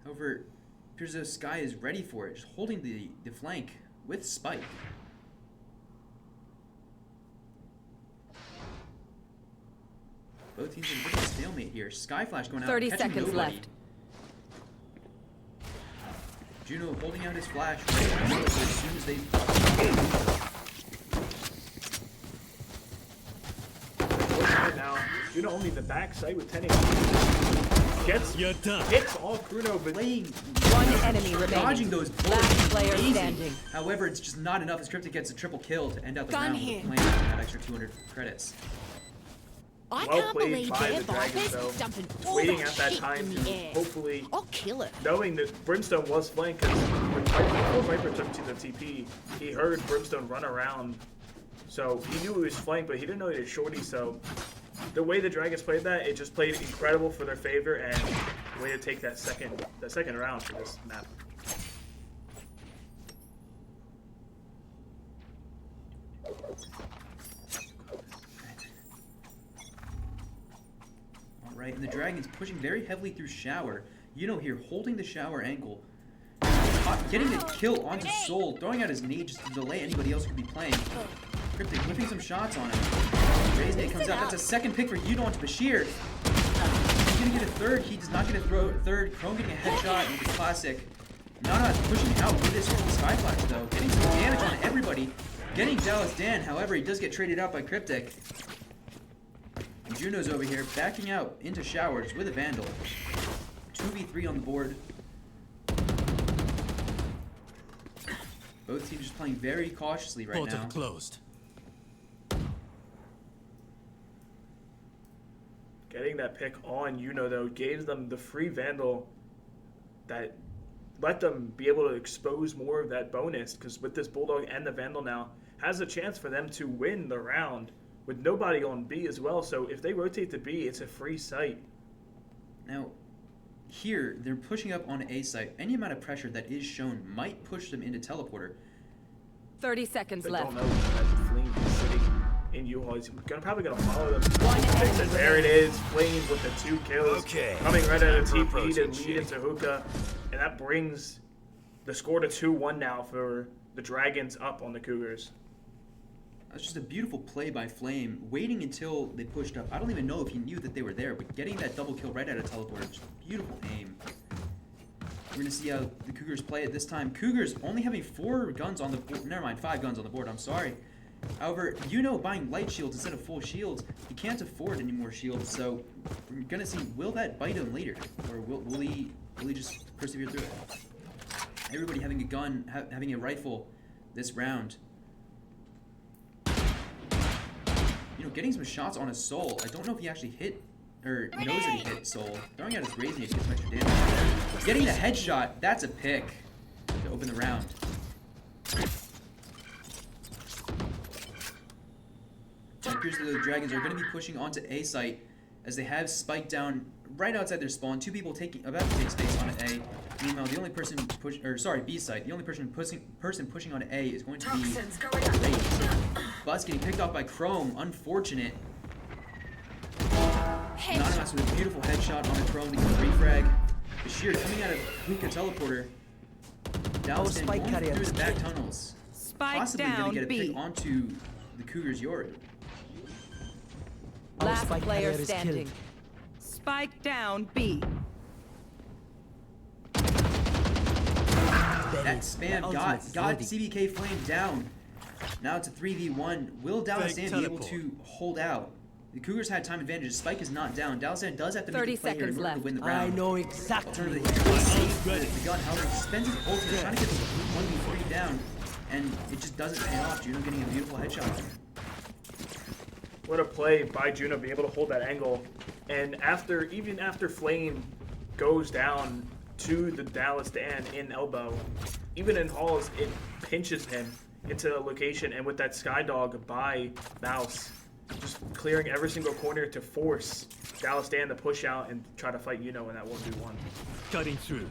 However, it appears as though Sky is ready for it, just holding the flank with Spike. Both teams in a bit of a stalemate here. Sky Flash going out, 30 catching seconds nobody. left. Juno holding out his flash right as soon as they... Now, Juno only the back side with 10 HP. gets You're done. hits off Bruno, but Playing, One enemy remaining. dodging those bullets Last is player amazing. standing. However, it's just not enough as Cryptic gets a triple kill to end out the Gun round here. with playing that extra 200 credits. I well can't played believe by their the Dragons, Vipers though. dumping Just all waiting that at that shit time in to the air. hopefully, I'll kill it. knowing that Brimstone was flanked, because before Viper took to the TP, he heard Brimstone run around. So he knew he was flanked, but he didn't know he had shorty, so the way the Dragons played that, it just played incredible for their favor, and the way to take that second round for this map. Alright, and the Dragons pushing very heavily through Shower. Here holding the Shower angle. Getting a kill onto Soul, throwing out his nade just to delay anybody else who could be playing. Cryptic whipping some shots on him. Ray's nade comes out. That's a second pick for Yuno onto Bashir. He's gonna get a third. He does not get a third. Chrome getting a headshot with the classic. Nana pushing out with this Sky Flash though. Getting some damage on everybody. Getting Dallas Dan, however, he does get traded out by Cryptic. And Juno's over here backing out into Showers with a Vandal. 2v3 on the board. Both teams just playing very cautiously right Portal now. closed. Getting that pick on Yuno, though, gave them the free Vandal that let them be able to expose more of that bonus, because with this Bulldog and the Vandal now, has a chance for them to win the round with nobody on B as well. So if they rotate to B, it's a free site. Now, here, they're pushing up on A site. Any amount of pressure that is shown might push them into Teleporter. 30 seconds They left. don't know that Flame is sitting in U-Haul. He's probably going to follow them. One enemy There it is. Flame with the 2 kills. Okay. Coming right out of Time for a TP to protein lead into Hookah. And that brings the score to 2-1 now for the Dragons up on the Cougars. That's just a beautiful play by Flame, waiting until they pushed up. I don't even know if he knew that they were there, but getting that double kill right out of Teleporter, just beautiful aim. We're going to see how the Cougars play it this time. Cougars only having 4 guns on the board. Never mind, 5 guns on the board. I'm sorry. However, buying light shields instead of full shields, he can't afford any more shields. So we're going to see, will that bite him later? Or will he just persevere through it? Everybody having a gun, having a rifle this round. Getting some shots on his Soul. I don't know if he actually hit, or knows that he hit Soul. Throwing out his Raise Nade to get some extra damage. Getting the headshot, that's a pick to open the round. It appears that the Dragons are going to be pushing onto A site as they have Spike down right outside their spawn. 2 people about to take space on A. Meanwhile, the only person B site. The only person pushing on A is going to be Raze. Buzz getting picked off by Chrome. Unfortunate. Anonymous with a beautiful headshot on the Chrome to get a refrag. Bashir coming out of Hookah Teleporter. Dallas Dan going through the back tunnels. Spike Possibly down going to get a B. pick onto the Cougars' yard. Last Spike player carrier is standing. killed. Spike down B. That spam got CBK Flame down. Now it's a 3v1. Will Dallas Dan be able to hold out? The Cougars had time advantage. Spike is not down. Dallas Dan does have to make 30 a play here in seconds order to left. win the I round. know exactly. Alternatively, he can save the gun. However, he spends his ultimate trying to get the 1v3 down, and it just doesn't pay off. Juno getting a beautiful headshot. What a play by Juno, be able to hold that angle. And even after Flame goes down to the Dallas Dan in elbow, even in halls, it pinches him into a location, and with that Skydog by Mouse, just clearing every single corner to force Dallas Dan to push out and try to fight in that 1v1. Cutting through.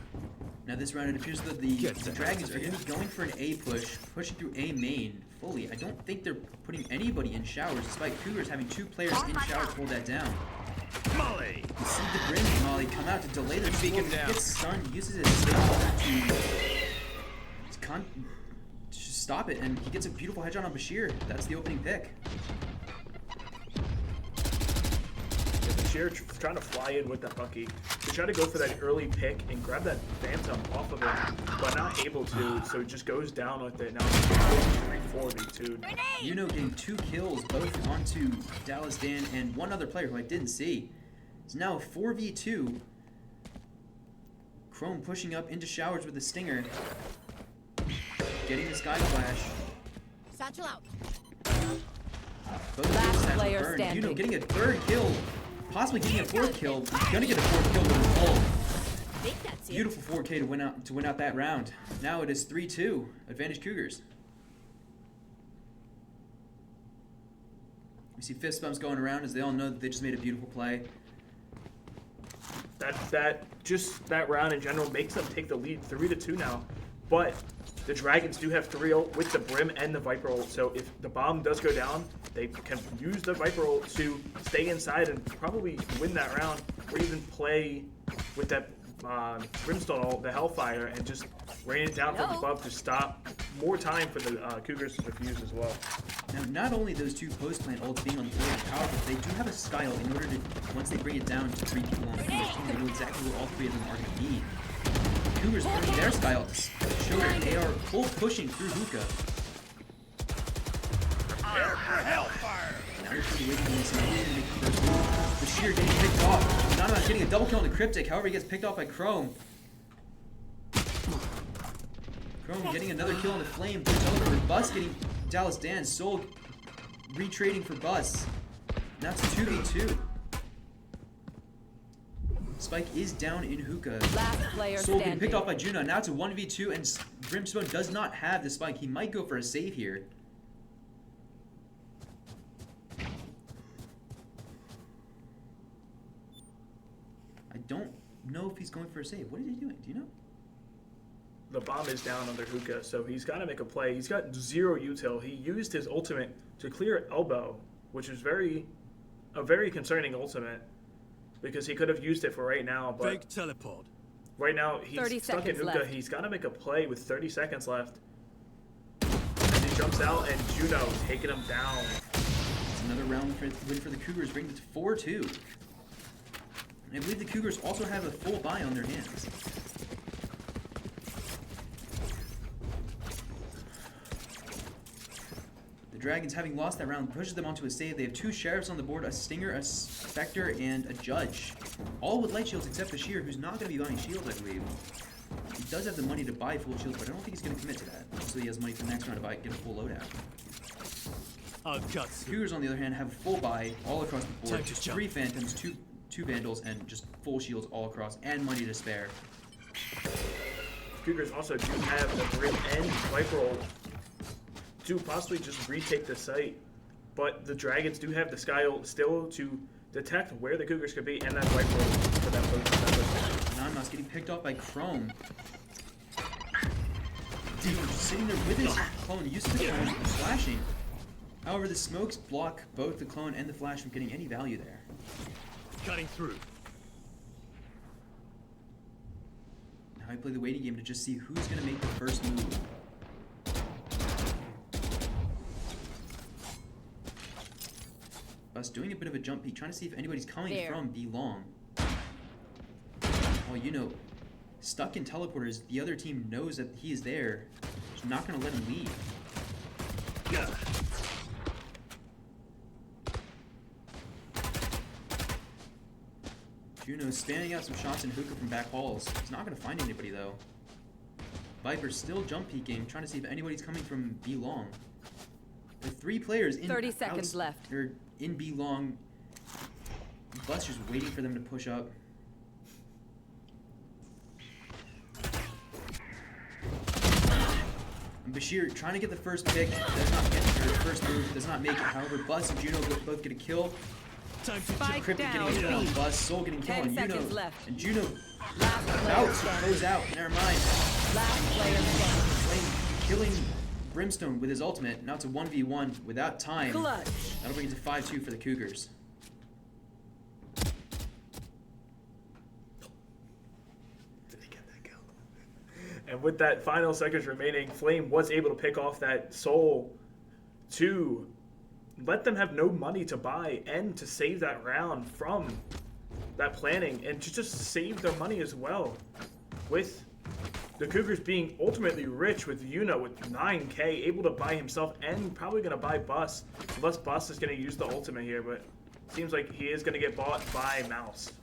Now this round, it appears that the Dragons are going to be going for an A push, pushing through A main fully. I don't think they're putting anybody in Showers, despite Cougars having 2 players in Showers to hold that down. Molly. You see the Brim Molly come out to delay the beacon down. He gets stunned, uses his to stop it, and he gets a beautiful headshot on Bashir. That's the opening pick. Bashir trying to fly in with that Bucky to try to go for that early pick and grab that Phantom off of him, but not able to, so it just goes down with it. Now it's 3-4v2. Getting 2 kills, both onto Dallas Dan and one other player who I didn't see. It's now a 4v2. Chrome pushing up into showers with the stinger. Getting the sky flash. Satchel out. Both Last teams have player burned. standing. Juno getting a third kill. Possibly getting a fourth kill. He's gonna get a fourth kill with the ult. Think that's it. Beautiful 4K to win out that round. Now it is 3-2. Advantage Cougars. We see fist bumps going around as they all know that they just made a beautiful play. That round in general makes them take the lead 3-2 now. But the Dragons do have 3 ult with the Brim and the Viper ult. So if the bomb does go down, they can use the Viper ult to stay inside and probably win that round, or even play with that Brimstone ult, the Hellfire, and just rain it down from above to stop more time for the Cougars to defuse as well. Now, not only those 2 post-plant ults being on the board are powerful, they do have a Skyle in order to, once they bring it down to 3 people on the team, they know exactly what all 3 of them are going to be. Cougars bring their Skyle show that they are full pushing through hookah. Hellfire! Now they're waiting for this to make the first move. Bashir getting picked off. Nana's getting a double kill on the Cryptic, however he gets picked off by Chrome. Chrome getting another kill on the Flame. Teleport. Bus getting Dallas Dan. Soul retrading for Bus. Now it's 2v2. Spike is down in hookah. Last player Soul getting standing. picked off by Juno. Now it's a 1v2 and Brimstone does not have the spike. He might go for a save here. I don't know if he's going for a save. What is he doing? Do you know? The bomb is down under hookah, so he's got to make a play. He's got 0 util. He used his ultimate to clear elbow, which is a very concerning ultimate, because he could have used it for right now, but Fake teleport. right now he's 30 stuck in seconds hookah. left. He's got to make a play with 30 seconds left. And he jumps out, and Juno taking him down. It's another round win for the Cougars, bringing it to 4-2. And I believe the Cougars also have a full buy on their hands. The Dragons, having lost that round, pushes them onto a save. They have 2 Sheriffs on the board, a Stinger, a Spectre, and a Judge. All with light shields except Bashir, who's not going to be buying shields, I believe. He does have the money to buy full shields, but I don't think he's going to commit to that. So he has money for the next round to get a full loadout. I'll cut through. Cougars, on the other hand, have a full buy all across the board. Time to jump. 3 Phantoms, two Vandals, and just full shields all across, and money to spare. Cougars also do have the Brim and Viper ult to possibly just retake the site, but the Dragons do have the Sky ult still to detect where the Cougars could be, and that Viper ult for that post. Nanmas getting picked off by Chrome. Dude, just sitting there with his clone, using the clone, flashing. However, the smokes block both the clone and the flash from getting any value there. Cutting through. Now I play the waiting game to just see who's going to make the first move. Us doing a bit of a jump peek, trying to see if anybody's coming There. from B long. Well, you know, stuck in teleporters, the other team knows that he is there. Just not going to let him leave. Yeah. Juno's spamming out some shots in hookah from back halls. He's not going to find anybody, though. Viper's still jump peeking, trying to see if anybody's coming from B long. With 3 players in 30 seconds left. Or in B long. Bus just waiting for them to push up. And Bashir trying to get the first pick, does not get the first move, does not make it. However, Bus and Juno both get a kill. Time to Spike Cryptic down. getting a kill on Bus, Soul getting a kill 10 on Juno. seconds left. And Juno Last player about to standing. close out. Never mind. Last player standing. Flame killing Brimstone with his ultimate. Now it's a 1v1 without time. Clutch. That'll bring it to 5-2 for the Cougars. Did he get that kill? And with that final seconds remaining, Flame was able to pick off that Soul to let them have no money to buy and to save that round from that planning, and to just save their money as well. With the Cougars being ultimately rich with Yuno with 9k, able to buy himself and probably going to buy Bus. Unless Bus is going to use the ultimate here, but seems like he is going to get bought by Mouse.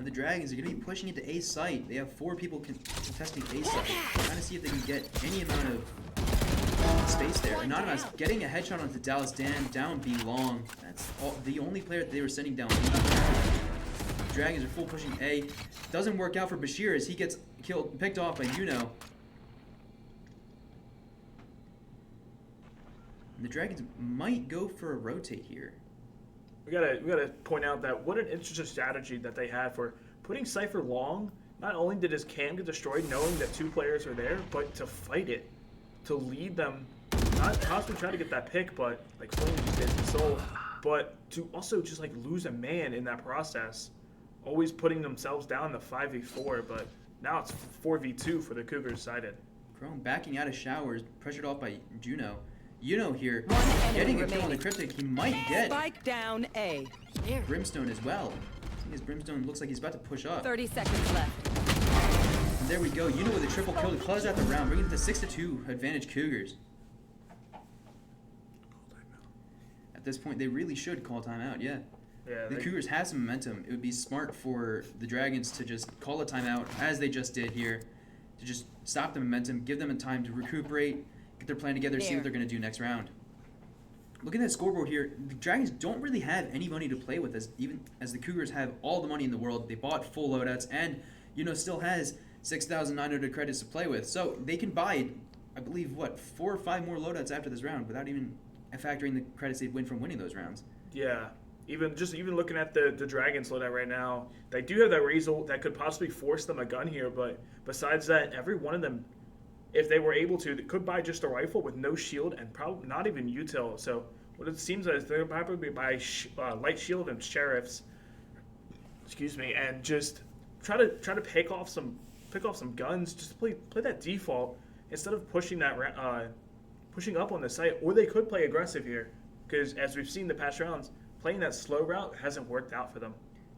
And the Dragons are going to be pushing into A site. They have 4 people contesting A site. Trying to see if they can get any amount of space there. Anonymous getting a headshot onto Dallas Dan down B long. That's the only player that they were sending down B. Dragons are full pushing A. Doesn't work out for Bashir as he gets picked off by Yuno. And the Dragons might go for a rotate here. We gotta point out that what an interesting strategy that they had for putting Cypher long. Not only did his cam get destroyed knowing that 2 players are there, but to fight it, to lead them, not possibly try to get that pick, but like Flame just did to Soul, but to also just like lose a man in that process, always putting themselves down in the 5v4, but now it's 4v2 for the Cougars sided. Chrome backing out of showers, pressured off by Juno. Yuno here, enemy getting a kill on the remaining. Cryptic. He might get Spike down A. Brimstone as well. Seeing as Brimstone looks like he's about to push up. 30 seconds left. And there we go. Yuno with a triple kill to close out the round, bringing it to 6-2 advantage Cougars. At this point, they really should call timeout, yeah. Yeah, The Cougars have some momentum. It would be smart for the Dragons to just call a timeout, as they just did here, to just stop the momentum, give them a time to recuperate, get their plan together, see what they're going to do next round. Looking at the scoreboard here, the Dragons don't really have any money to play with, even as the Cougars have all the money in the world. They bought full loadouts, and still has 6,900 credits to play with. So they can buy, I believe, 4 or 5 more loadouts after this round without even factoring the credits they'd win from winning those rounds. Yeah. Even looking at the Dragons loadout right now, they do have that Razor that could possibly force them a gun here, but besides that, every one of them, if they were able to, they could buy just a rifle with no shield and probably not even util. So what it seems like is they'll probably buy light shield and sheriffs, and just try to pick off some guns, just play that default instead of pushing up on the site. Or they could play aggressive here, because as we've seen the past rounds, playing that slow route hasn't worked out for them.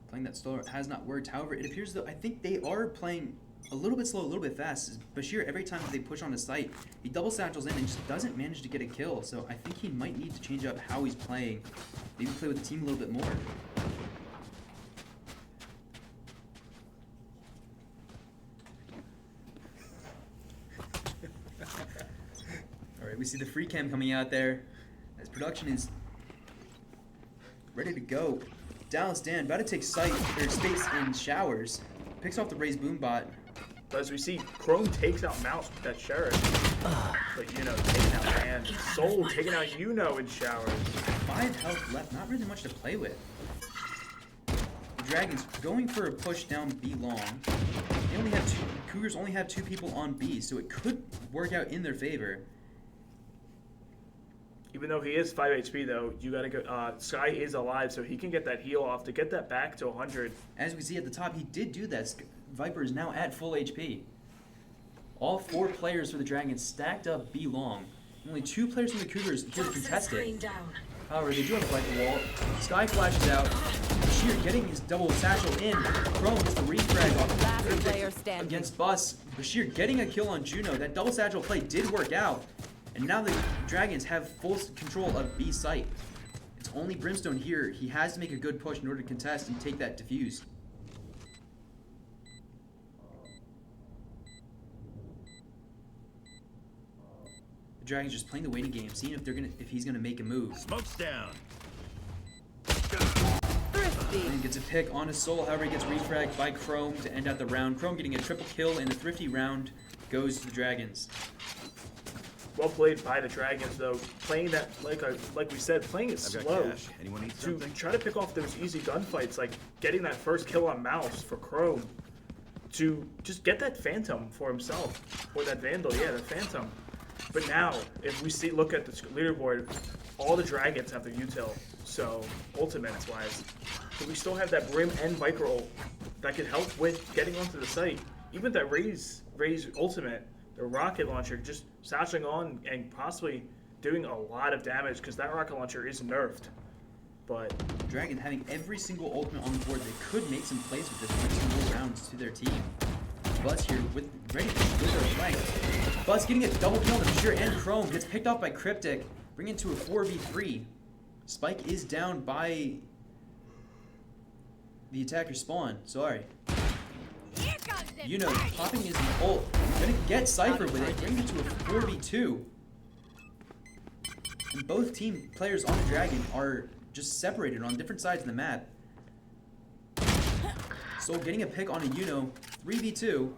Playing that slow route has not worked. However, it appears though I think they are playing a little bit slow, a little bit fast. Bashir, every time they push on the site, he double satchels in and just doesn't manage to get a kill. So I think he might need to change up how he's playing. Maybe play with the team a little bit more. Alright, we see the free cam coming out there as production is ready to go. Dallas Dan about to take space in showers. Picks off the Raze Boombot. But as we see, Chrome takes out Mouse with that Sheriff. But taking out Man. Soul taking out in showers. 5 health left, not really much to play with. The Dragons going for a push down B long. They only have Cougars only have 2 people on B, so it could work out in their favor. Even though he is 5 HP though, you gotta go. Sky is alive, so he can get that heal off to get that back to 100. As we see at the top, he did do that. Viper is now at full HP. All 4 players for the Dragons stacked up B long. Only 2 players from the Cougars here to contest it. However, they do have a Viper wall. Sky flashes out. Bashir getting his double satchel in. Chrome gets the refrag Last off player standing. against Bus. Bashir getting a kill on Juno. That double satchel play did work out. And now the Dragons have full control of B site. It's only Brimstone here. He has to make a good push in order to contest and take that defuse. The Dragons just playing the waiting game, seeing if he's gonna make a move. Smoke's down. Thrifty. And gets a pick on his soul. However, he gets refragged by Chrome to end out the round. Chrome getting a triple kill in the Thrifty round goes to the Dragons. Well played by the Dragons though. Playing that like we said, playing it slow Anyone need to something? try to pick off those easy gunfights, like getting that first kill on Mouse for Chrome, to just get that Phantom for himself, or that Vandal, yeah, the Phantom. But now, if we look at the leaderboard, all the Dragons have their util, so ultimates wise. So we still have that Brim and Viper ult that could help with getting onto the site. Even that Raze ultimate, the rocket launcher, just satching on and possibly doing a lot of damage because that rocket launcher is nerfed. But Dragon having every single ultimate on the board, they could make some plays with this, bring some more rounds to their team. Buzz here ready to their flank. Buzz getting a double kill on Bashir and Chrome, gets picked off by Cryptic, bringing it to a 4v3. Spike is down by the attacker spawn. Sorry. Here comes the You know, fight. popping his ult. Gonna get Cypher with it. Brings it to a 4v2. And both team players on the Dragon are just separated on different sides of the map. Soul getting a pick on a Yuno. 3v2.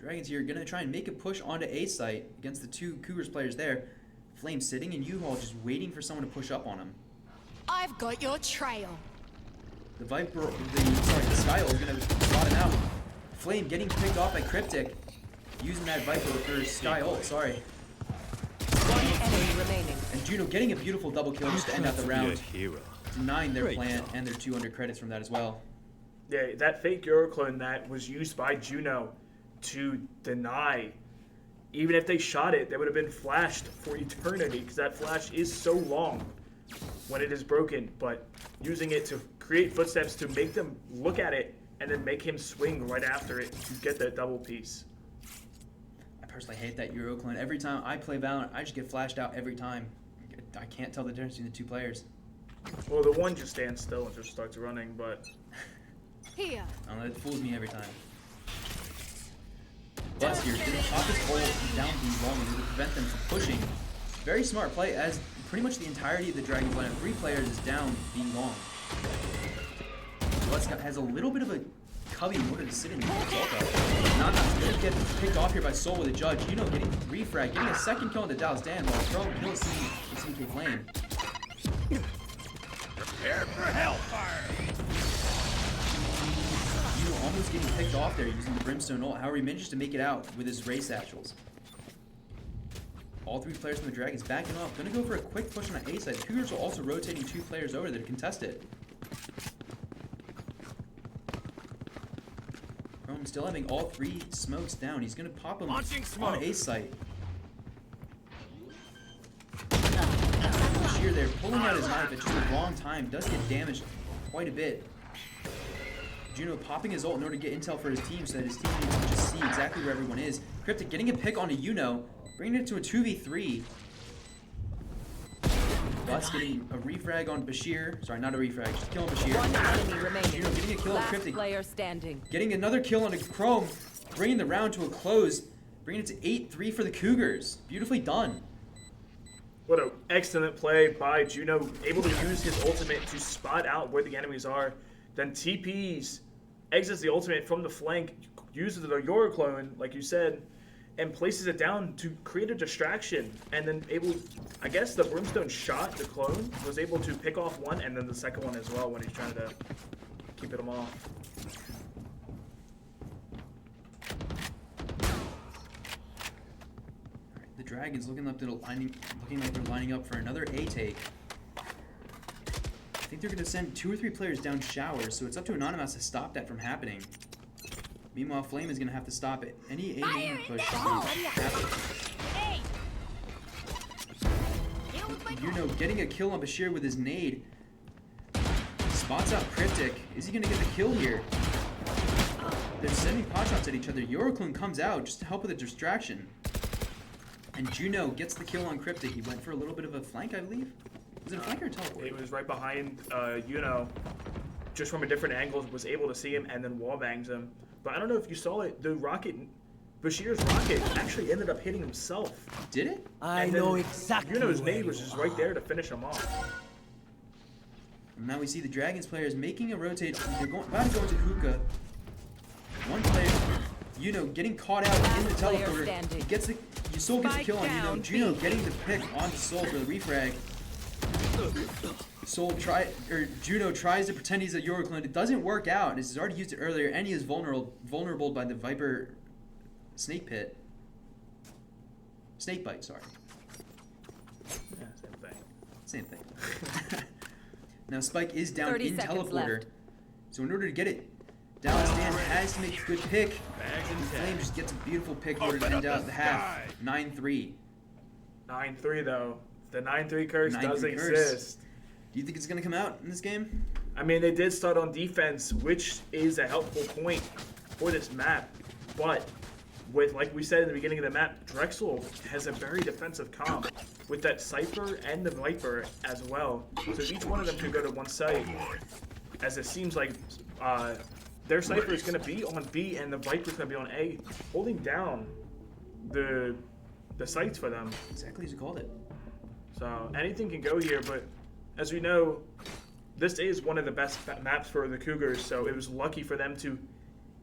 Dragons here gonna try and make a push onto A site against the two Cougars players there. Flame sitting and U-Haul just waiting for someone to push up on him. I've got your trail. The the Sky is gonna spot him out. Flame getting picked off by Cryptic, using that Viper for Sky ult, sorry. One enemy remaining. And Juno getting a beautiful double kill just to end out the round, hero. denying their Great plan job. and their 200 credits from that as well. Yeah, that fake Euroclone that was used by Juno to deny. Even if they shot it, they would have been flashed for eternity because that flash is so long when it is broken. But using it to create footsteps to make them look at it and then make him swing right after it to get that double piece. I personally hate that Euroclone. Every time I play Valorant, I just get flashed out every time. I can't tell the difference between the two players. Well, the one just stands still and just starts running, but Here. I don't know, it fools me every time. Buzz here, gonna pop his ult down the long to prevent them from pushing. Very smart play, as pretty much the entirety of the Dragon's lineup, 3 players is down being long. Buzz has a little bit of a cubby in order to sit in the Zulka. Nana's gonna get picked off here by Soul with a judge. You know, getting refrag, getting a second kill into Dallas Dan while throwing kills to CK Flame. Prepare for hellfire. Juno almost getting picked off there using the Brimstone ult. However, he manages to make it out with his Ray Satchels. All 3 players from the Dragons backing off. Gonna go for a quick push on an A side. The Cougars are also rotating 2 players over there to contest it. Chrome still having all 3 smokes down. He's gonna pop them Launching smoke. on A site. Bashir there pulling out his knife at just the wrong time. Does get damaged quite a bit. Juno popping his ult in order to get intel for his team so that his teammates can just see exactly where everyone is. Cryptic getting a pick on a Yuno, bringing it to a 2v3. Butts getting a refrag on Bashir. Sorry, not a refrag, just killing Bashir. One enemy remaining. Juno getting a kill on Last Cryptic. player standing. Getting another kill on a Chrome, bringing the round to a close, bringing it to 8-3 for the Cougars. Beautifully done. What an excellent play by Juno, able to use his ultimate to spot out where the enemies are. Then TPs, exits the ultimate from the flank, uses the Euroclone, like you said, and places it down to create a distraction. And then I guess the Brimstone shot the clone, was able to pick off one and then the second one as well when he's trying to keep them off. The Dragons looking like they're lining up for another A take. I think they're going to send 2 or 3 players down showers, so it's up to Anonymous to stop that from happening. Meanwhile, Flame is going to have to stop it. Any A main push from happen. Hey. Deal with my You know, getting a kill on Bashir with his nade. Spots out Cryptic. Is he going to get the kill here? They're sending pot shots at each other. Euroclone comes out just to help with a distraction. And Juno gets the kill on Cryptic. He went for a little bit of a flank, I believe. Was it a flank or a teleport? It was right behind just from a different angle, was able to see him and then wallbangs him. But I don't know if you saw it, the rocket, Bashir's rocket actually ended up hitting himself. Did it? I And then know exactly Yuno's where nade was you just right are. there to finish him off. And now we see the Dragons players making a rotate. They're about to go into hookah. One player, getting caught out in the player teleporter. standing. He gets the Soul gets the Spike kill on down, Juno B. getting the pick onto Soul for the refrag. Juno tries to pretend he's a Euroclone. It doesn't work out. He's already used it earlier, and he is vulnerable by the Viper snake pit. Snake bite, sorry. Yeah, same thing. Same thing. Now Spike is down 30 in seconds teleporter. left. So in order to get it, Dallas Dan has to make a good pick. Bags And and Flame tags. just gets a beautiful pick in order to Open end up out the the half. sky. 9-3. 9-3 though. The 9-3 curse 9-3 does curse. exist. Do you think it's going to come out in this game? I mean, they did start on defense, which is a helpful point for this map. But with, like we said in the beginning of the map, Drexel has a very defensive comp. with that Cypher and the Viper as well. So each one of them could go to one site, as it seems like their Cypher is going to be on B and the Viper is going to be on A, holding down the sites for them. Exactly as you called it. So anything can go here, but as we know, this is one of the best maps for the Cougars, so it was lucky for them to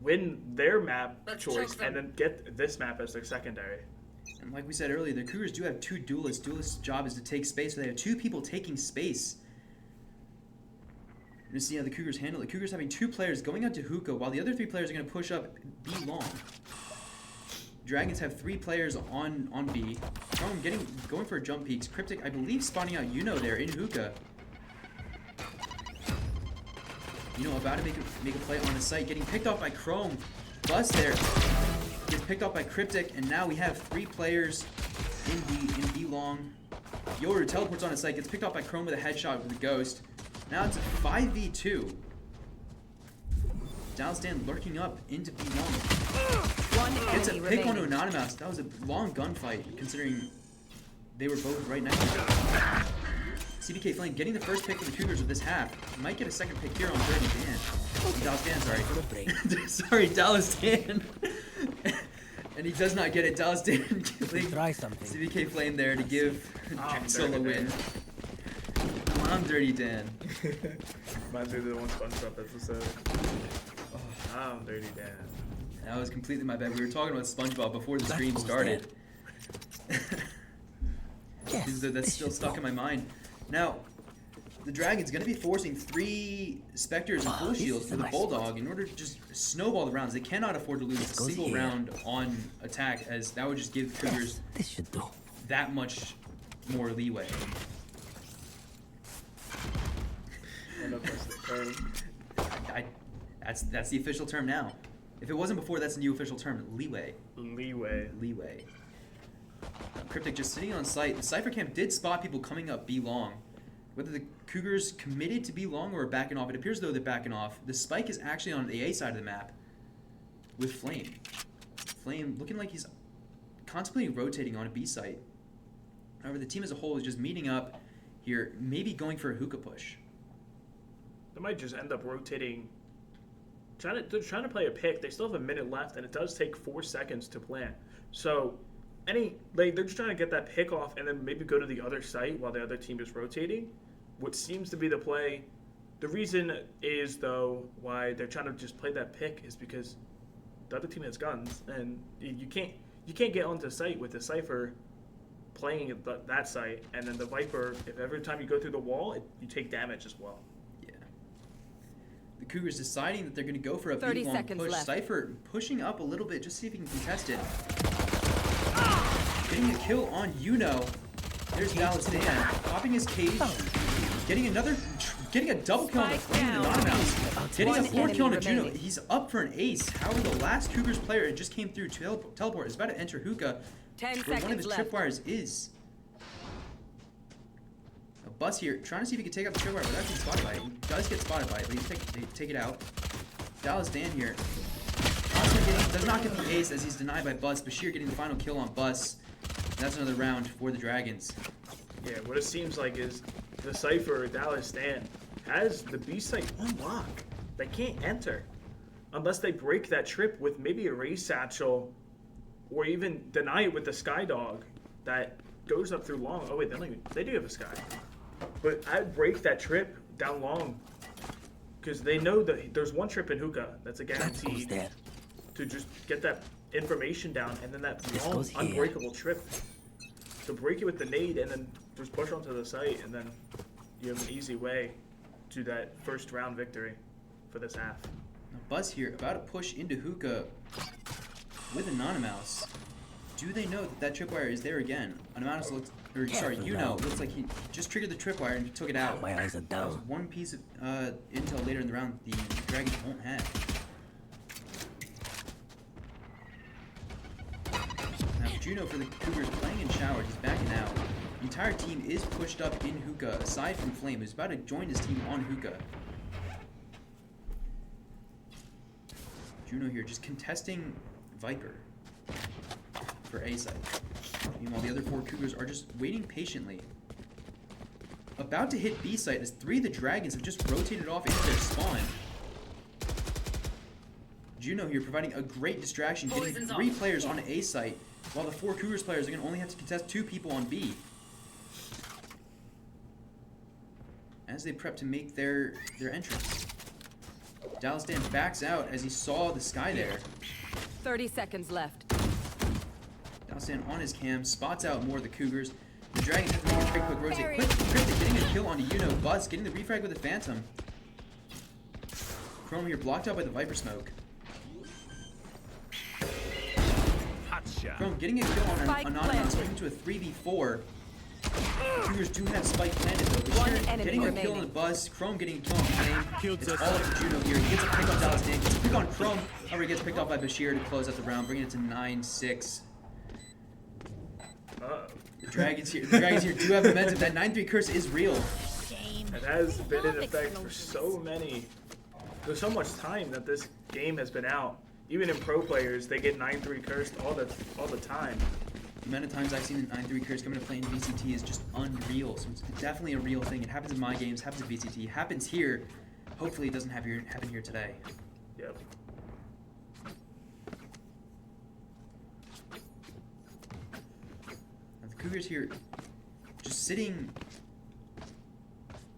win their map choice and then get this map as their secondary. And like we said earlier, the Cougars do have two duelists. Duelist's job is to take space, so they have two people taking space. We're going to see how the Cougars handle it. The Cougars having two players going out to hookah, while the other three players are going to push up B long. Dragons have three players on B. Chrome going for jump peeks. Cryptic, I believe, spawning out there in hookah. About to make a play on the site, getting picked off by Chrome. Bust there. Gets picked off by Cryptic, and now we have three players in B long. Yoru teleports on the site, gets picked off by Chrome with a headshot with a ghost. Now it's a 5v2. Dallas Dan lurking up into B long. Gets a pick onto Anonymous. That was a long gunfight, considering they were both right next to each other. CBK Flame getting the first pick for the Cougars of this half. Might get a second pick here on Dirty Dan. Dallas Dan, sorry. Sorry, Dallas Dan. And he does not get it. Dallas Dan killing Try something. CBK Flame there to give Drexel a win. I'm Dirty Dan. Reminds me of the one SpongeBob episode. I'm Dirty Dan. That was completely my bad. We were talking about SpongeBob before the stream started. That's still stuck in my mind. Now, the Dragon's going to be forcing 3 Spectres and full shields for the Bulldog in order to just snowball the rounds. They cannot afford to lose a single round on attack, as that would just give the Cougars that much more leeway. I don't know if that's the term. That's the official term now. If it wasn't before, that's the new official term. Leeway. Leeway. Cryptic just sitting on site. The Cypher Camp did spot people coming up B long. Whether the Cougars committed to B long or are backing off, it appears though they're backing off. The spike is actually on the A side of the map with Flame. Flame looking like he's constantly rotating on a B site. However, the team as a whole is just meeting up here, maybe going for a hookah push. They might just end up rotating. They're trying to play a pick. They still have a minute left, and it does take 4 seconds to plant. So they're just trying to get that pick off and then maybe go to the other site while the other team is rotating. What seems to be the play. The reason is, though, why they're trying to just play that pick is because the other team has guns, and you can't get onto site with the Cypher playing at that site, and then the Viper, if every time you go through the wall, you take damage as well. Yeah. The Cougars deciding that they're going to go for a 30 B1 seconds push. left. Cypher pushing up a little bit, just see if he can contest it. Getting a kill on There's Dallas Dan popping his cage, getting a double kill on the Flame and Anonymous, getting a 4th kill on a Juno. He's up for an ace. However, the last Cougars player that just came through teleport is about to enter hookah. 10 where one of his seconds left. tripwires is. A Bus here, trying to see if he can take out the tripwire, but that's spotted by it. He does get spotted by it, but they take it out. Dallas Dan here. Does not get the ace as he's denied by Bus. Bashir getting the final kill on Bus. That's another round for the Dragons. Yeah, what it seems like is the Cypher, Dallas Dan, has the B site on lock. They can't enter unless they break that trip with maybe a Ray Satchel, or even deny it with the Skydog that goes up through long. Oh wait, they do have a Sky. But I'd break that trip down long, because they know that there's one trip in hookah that's a guarantee to just get that information down, and then that long unbreakable trip to break it with the nade and then just push onto the site, and then you have an easy way to that first round victory for this half. Now Buzz here about to push into hookah with Anonymous. Do they know that tripwire is there again? Anonymous looks, looks like he just triggered the tripwire and took it out. My eyes are That was down. one piece of intel later in the round the Dragons won't have. Now Juno for the Cougars playing in shower, he's backing out. The entire team is pushed up in hookah, aside from Flame, who's about to join his team on hookah. Juno here just contesting Viper for A site. Meanwhile, the other 4 Cougars are just waiting patiently. About to hit B site as 3 of the Dragons have just rotated off into their spawn. Juno here providing a great distraction, getting 3 players on A site, while the 4 Cougars players are going to only have to contest 2 people on B. As they prep to make their entrance. Dallas Dan backs out as he saw the sky there. 30 seconds left. Dallas Dan on his cam, spots out more of the Cougars. The Dragons have to make a very quick rotate. Quick, Cryptic getting a kill onto Uno. Buzz getting the refrag with the Phantom. Chrome here blocked out by the Viper smoke. Chrome getting a kill on an Anonymous, moving to a 3v4. Cougars do have Spike planted though. One Bashir enemy getting a remaining. kill on the Buzz. Chrome getting a kill on Flame. It's all up to Juno here. He gets a pick on Dallas Dan. Gets a pick on Chrome. However, he gets picked off by Bashir to close out the round, bringing it to 9-6. The Dragons here do have momentum. That 9-3 curse is real. It has been in effect for so much time that this game has been out. Even in pro players, they get 9-3 cursed all the time. The amount of times I've seen the 9-3 curse come into play in VCT is just unreal. So it's definitely a real thing. It happens in my games, happens in VCT, happens here. Hopefully it doesn't happen here today. Yep. Now the Cougars here just sitting,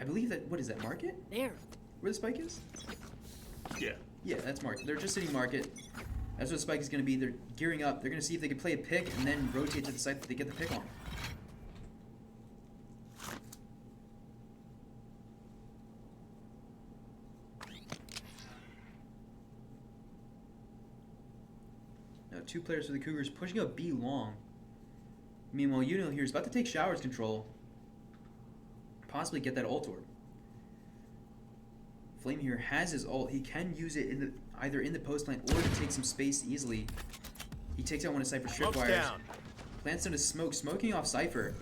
I believe that, what is that, market? There. Where the spike is? Yeah. Yeah, that's market. They're just sitting market. That's what Spike is going to be. They're gearing up. They're going to see if they can play a pick and then rotate to the site that they get the pick on. Now 2 players for the Cougars pushing up B long. Meanwhile, Uno here is about to take Shower's control. Possibly get that ult orb. Flame here has his ult. He can use it either in the post plant or to take some space easily. He takes out one of Cypher's tripwires. Plants down his smoke, smoking off Cypher.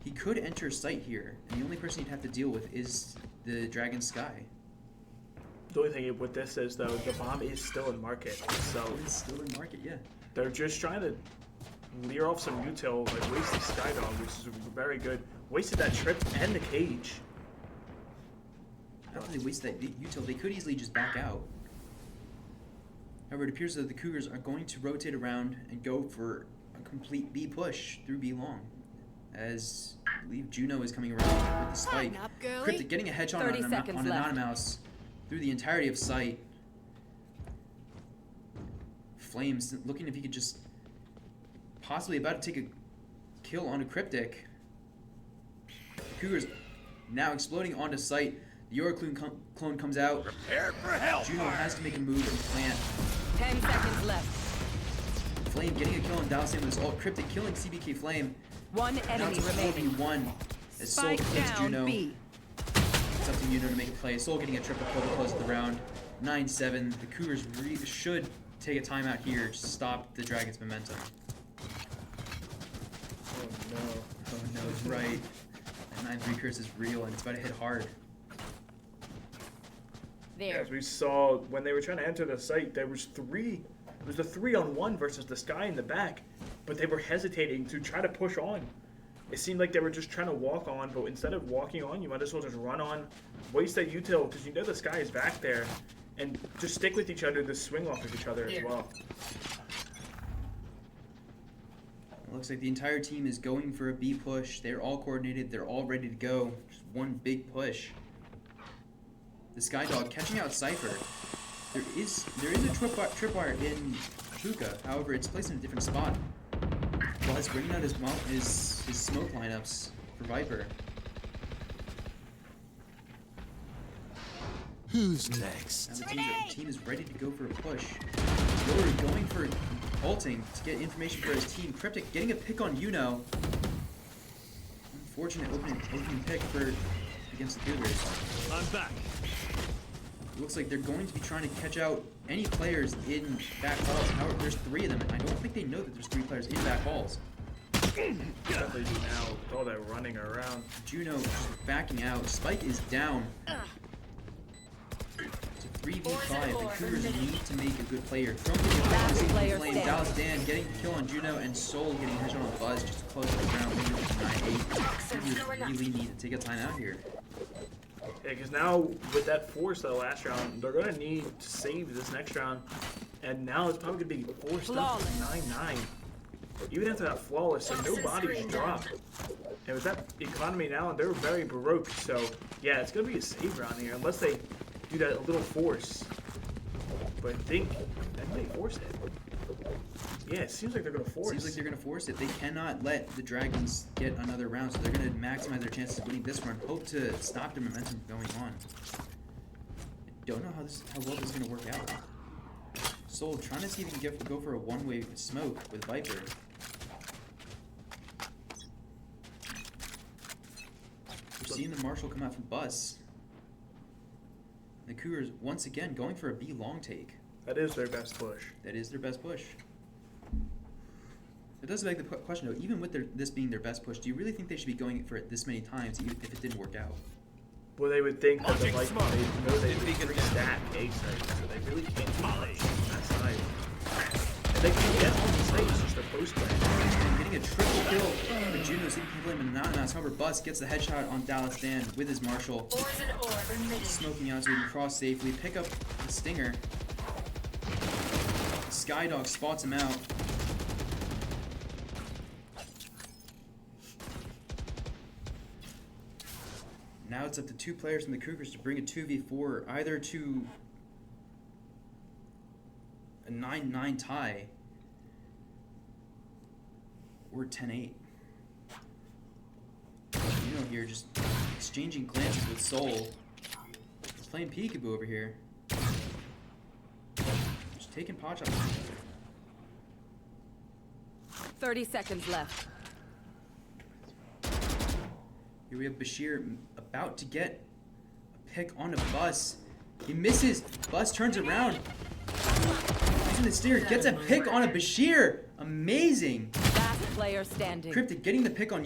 He could enter site here, and the only person he'd have to deal with is the Dragon Sky. The only thing with this is though, the bomb is still in market, so It's still in market, yeah. they're just trying to leer off some util, like waste the Skydog, which is very good. Wasted that trip and the cage. After they wasted that util, they could easily just back out. However, it appears that the Cougars are going to rotate around and go for a complete B push through B long. As I believe Juno is coming around with the spike. Cryptic getting a headshot on Anonymous through the entirety of site. Flames looking if he could just possibly about to take a kill on a Cryptic. The Cougars now exploding onto site. The Aura clone comes out. Prepare for hell. Juno has to make a move and plant. 10 seconds left. Flame getting a kill on Dallas with his ult. Cryptic killing CBK Flame. One Now enemy it's a remaining. 4v1 as Soul Spike defeats down Juno. B. It's up to Juno to make a play. Soul getting a triple kill to close the round. 9-7. The Cougars should take a timeout here to stop the Dragon's momentum. Oh no. Oh no, it's right. That 9-3 curse is real and it's about to hit hard. There. As we saw when they were trying to enter the site, there was 3. It was a 3-on-1 versus the Sky in the back, but they were hesitating to try to push on. It seemed like they were just trying to walk on, but instead of walking on, you might as well just run on, waste that util, because you know the Sky is back there, and just stick with each other to swing off of each other as well. It looks like the entire team is going for a B push. They're all coordinated. They're all ready to go. Just one big push. The Skydog catching out Cypher. There is a tripwire in Hookah. However, it's placed in a different spot. While he's bringing out his smoke lineups for Viper. Who's next? Now the team is ready to go for a push. Rory going for ulting to get information for his team. Cryptic getting a pick on Uno. Unfortunate opening pick against the Cougars. I'm back. Looks like they're going to be trying to catch out any players in back halls. However, there's 3 of them, and I don't think they know that there's 3 players in back halls. Definitely do now with all that running around. Juno just backing out. Spike is down. It's a 3v5. The Cougars need to make a good player. Chrome Last player playing standing. Dallas Dan getting the kill on Juno, and Soul getting a headshot on Buzz just close to the ground. Bringing it to 9-8. You really need to take a timeout here. Yeah, because now with that force that last round, they're gonna need to save this next round, and now it's probably gonna be forced up to 9-9. Even after that flawless, so no bodies dropped. And with that economy now, they're very baroque. So yeah, it's gonna be a save round here unless they do that little force. But I think that may force it. Yeah, it seems like they're gonna force. Seems like they're going to force it. They cannot let the Dragons get another round, so they're going to maximize their chances of winning this one. Hope to stop their momentum from going on. I don't know how well this is going to work out. Soul trying to see if he can go for a one-way smoke with Viper. We're seeing the Marshall come out from Bus. The Cougars once again going for a B long take. That is their best push. That is their best push. It does beg the question though, even with this being their best push, do you really think they should be going for it this many times even if it didn't work out? Well, they would think that the Vikings, they know they can stack A sites, so they really can't do much on that side. And they can get on the site, it's just their post play. And getting a triple kill with Juno, so he can play him anonymous. However, Bus gets the headshot on Dallas Dan with his Marshall. Smoking out so he can cross safely, pick up the Stinger. Skydog spots him out. Now it's up to two players from the Cougars to bring a 2v4 either to a 9-9 tie or 10-8. You know, here just exchanging glances with Soul. He's playing peekaboo over here. Just taking pot shots. 30 seconds left. Here we have Bashir about to get a pick on a Bus. He misses. Bus turns around. Using the steer, gets a pick on a Bashir. Amazing. Last player standing. Cryptic getting the pick on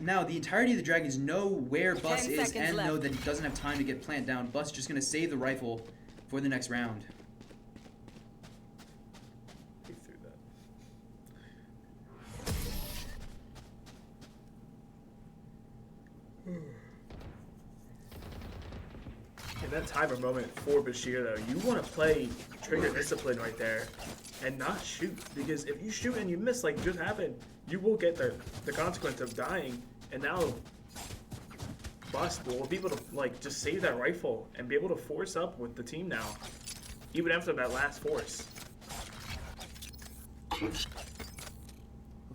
now the entirety of the Dragons know where Bus 10 is seconds and know left. that he doesn't have time to get plant down. Bus just gonna save the rifle for the next round. He threw that. In that timer moment for Bashir, though, you want to play trigger discipline right there and not shoot. Because if you shoot and you miss, like just happened, you will get the consequence of dying. And now, Bust will be able to like just save that rifle and be able to force up with the team now, even after that last force. Looks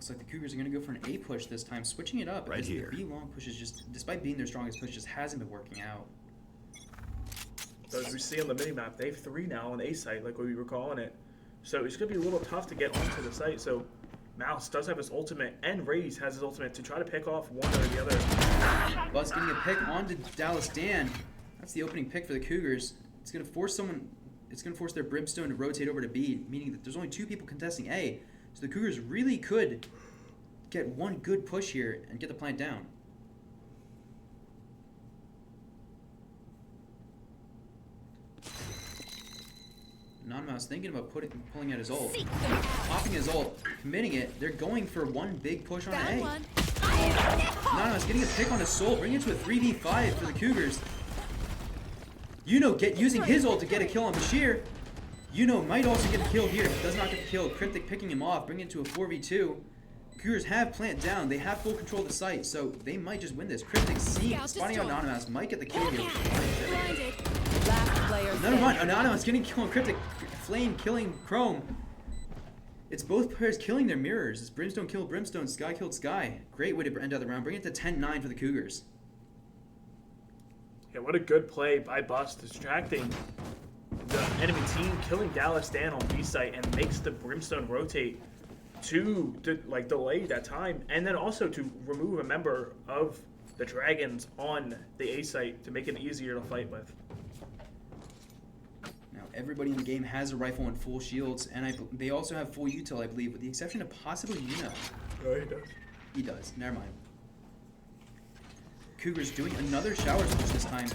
like the Cougars are going to go for an A push this time, switching it up. Right because here. The B long push is just, despite being their strongest push, just hasn't been working out. So as we see on the minimap, they have 3 now on A site, like what we were calling it. So it's going to be a little tough to get onto the site. So Mouse does have his ultimate, and Raze has his ultimate to try to pick off one or the other. Buzz getting a pick onto Dallas Dan. That's the opening pick for the Cougars. It's going to force their Brimstone to rotate over to B, meaning that there's only 2 people contesting A. So the Cougars really could get one good push here and get the plant down. Anonymous thinking about pulling out his ult, popping his ult, committing it. They're going for one big push on A. Anonymous getting a pick on his Soul, bringing it to a 3v5 for the Cougars. Using his ult to get a kill on Bashir. Might also get a kill here. If he does not get the kill, Cryptic picking him off, bringing it to a 4v2. Cougars have plant down. They have full control of the site, so they might just win this. Cryptic spotting out Anonymous, might get the kill here. Blinded. Last player Never standing. mind, Anonymous getting kill on Cryptic. Flame killing Chrome. It's both players killing their mirrors. It's Brimstone killed Brimstone, Sky killed Sky. Great way to end out the round. Bring it to 10-9 for the Cougars. Yeah, what a good play by Bust, distracting the enemy team, killing Dallas Dan on B site, and makes the Brimstone rotate to delay that time, and then also to remove a member of the Dragons on the A site to make it easier to fight with. Now everybody in the game has a rifle and full shields, and they also have full util, I believe, with the exception of possibly Oh, he does. He does. Never mind. Cougars doing another showers push this time.